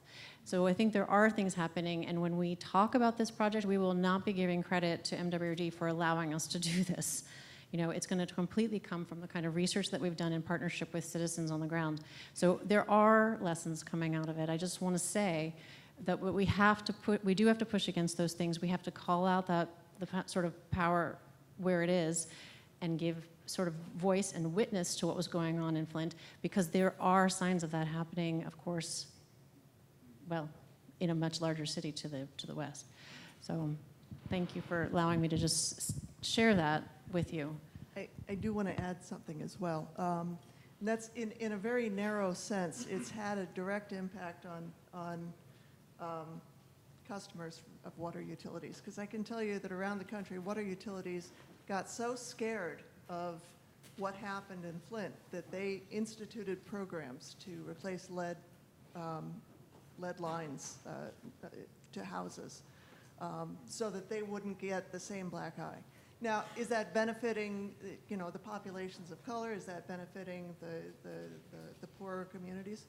So I think there are things happening, and when we talk about this project, we will not be giving credit to MWD for allowing us to do this. You know, it's going to completely come from the kind of research that we've done in partnership with citizens on the ground. So there are lessons coming out of it. I just want to say that we do have to push against those things. We have to call out the sort of power where it is, and give sort of voice and witness to what was going on in Flint, because there are signs of that happening, of course, well, in a much larger city to the west. So thank you for allowing me to just share that with you. I do want to add something as well. And that's in a very narrow sense, it's had a direct impact on customers of water utilities. Because I can tell you that around the country, water utilities got so scared of what happened in Flint that they instituted programs to replace lead lines to houses so that they wouldn't get the same black eye. Now, is that benefiting, the populations of color? Is that benefiting the poorer communities?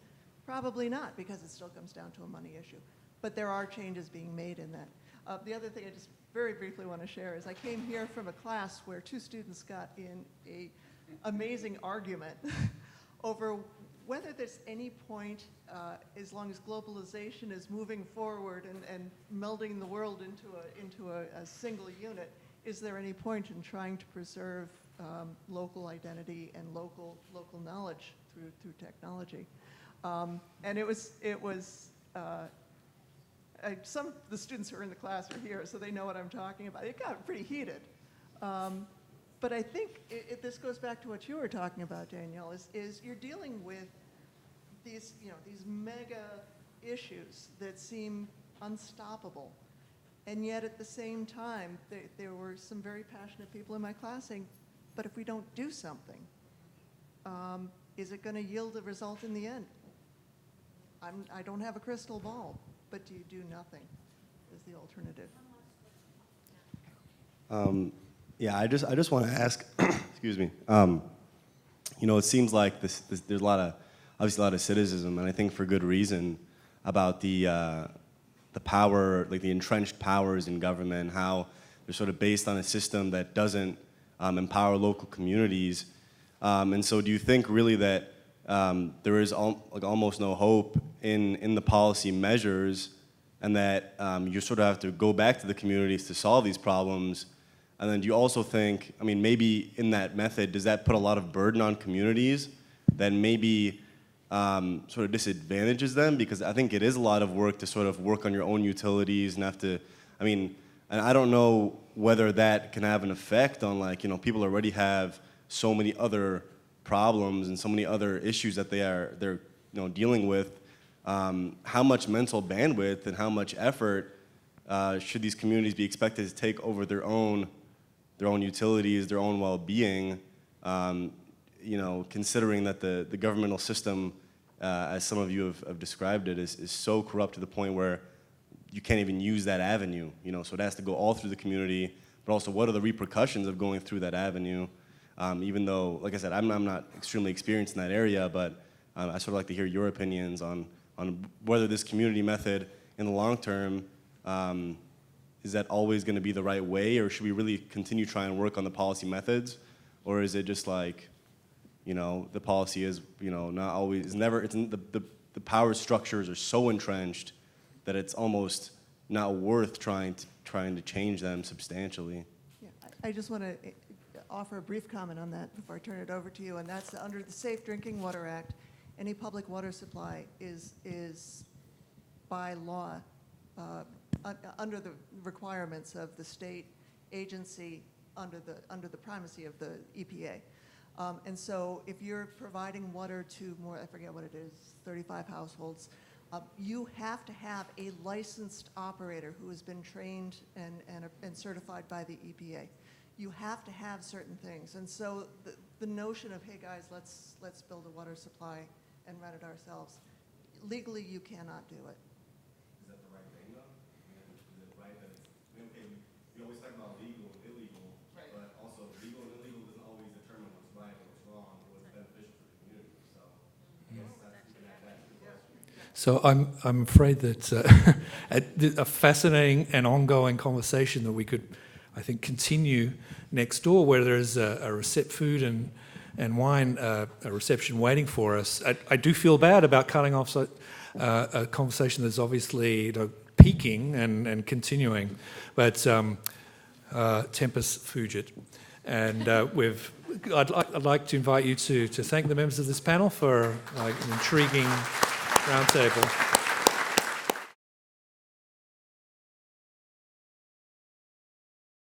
Probably not, because it still comes down to a money issue. But there are changes being made in that. The other thing I just very briefly want to share is I came here from a class where two students got in an amazing argument over whether there's any point, as long as globalization is moving forward and melding the world into a single unit, is there any point in trying to preserve local identity and local knowledge through technology? And it was some of the students who are in the class are here, so they know what I'm talking about. It got pretty heated. But I think this goes back to what you were talking about, Danielle, is you're dealing with these mega issues that seem unstoppable. And yet at the same time, there were some very passionate people in my class saying, but if we don't do something, is it going to yield a result in the end? I don't have a crystal ball, but do you do nothing is the alternative. Yeah, I just want to ask, excuse me, it seems like there's obviously a lot of cynicism, and I think for good reason, about the power, like the entrenched powers in government, how they're sort of based on a system that doesn't empower local communities. And so do you think really that there is almost no hope in the policy measures, and that you sort of have to go back to the communities to solve these problems? And then do you also think, maybe in that method, does that put a lot of burden on communities that maybe sort of disadvantages them? Because I think it is a lot of work to sort of work on your own utilities and have to, and I don't know whether that can have an effect on people already have so many other problems and so many other issues that they're dealing with. How much mental bandwidth and how much effort should these communities be expected to take over their own utilities, their own well-being, considering that the governmental system, as some of you have described it, is so corrupt to the point where you can't even use that avenue, so it has to go all through the community, but also what are the repercussions of going through that avenue? Even though, like I said, I'm not extremely experienced in that area, but I sort of like to hear your opinions on whether this community method in the long term, is that always going to be the right way, or should we really continue trying to work on the policy methods? Or is it just like, the policy is, not always, the power structures are so entrenched that it's almost not worth trying to change them substantially? Yeah, I just want to offer a brief comment on that before I turn it over to you, and that's under the Safe Drinking Water Act, any public water supply is by law under the requirements of the state agency under the primacy of the EPA. And so if you're providing water to more, I forget what it is, 35 households, you have to have a licensed operator who has been trained and certified by the EPA. You have to have certain things. And so the notion of, hey guys, let's build a water supply and run it ourselves, legally you cannot do it. Is that the right thing though? Is it right that it's, okay, we always talk about legal and illegal, right, but also legal and illegal doesn't always determine what's right or what's wrong or what's beneficial for the community. So I guess that's the question. So I'm afraid that a fascinating and ongoing conversation that we could, I think, continue next door, where there's a Sept food and wine a reception waiting for us. I do feel bad about cutting off a conversation that's obviously peaking and continuing, but tempus fugit. And I'd like to invite you to thank the members of this panel for an intriguing roundtable.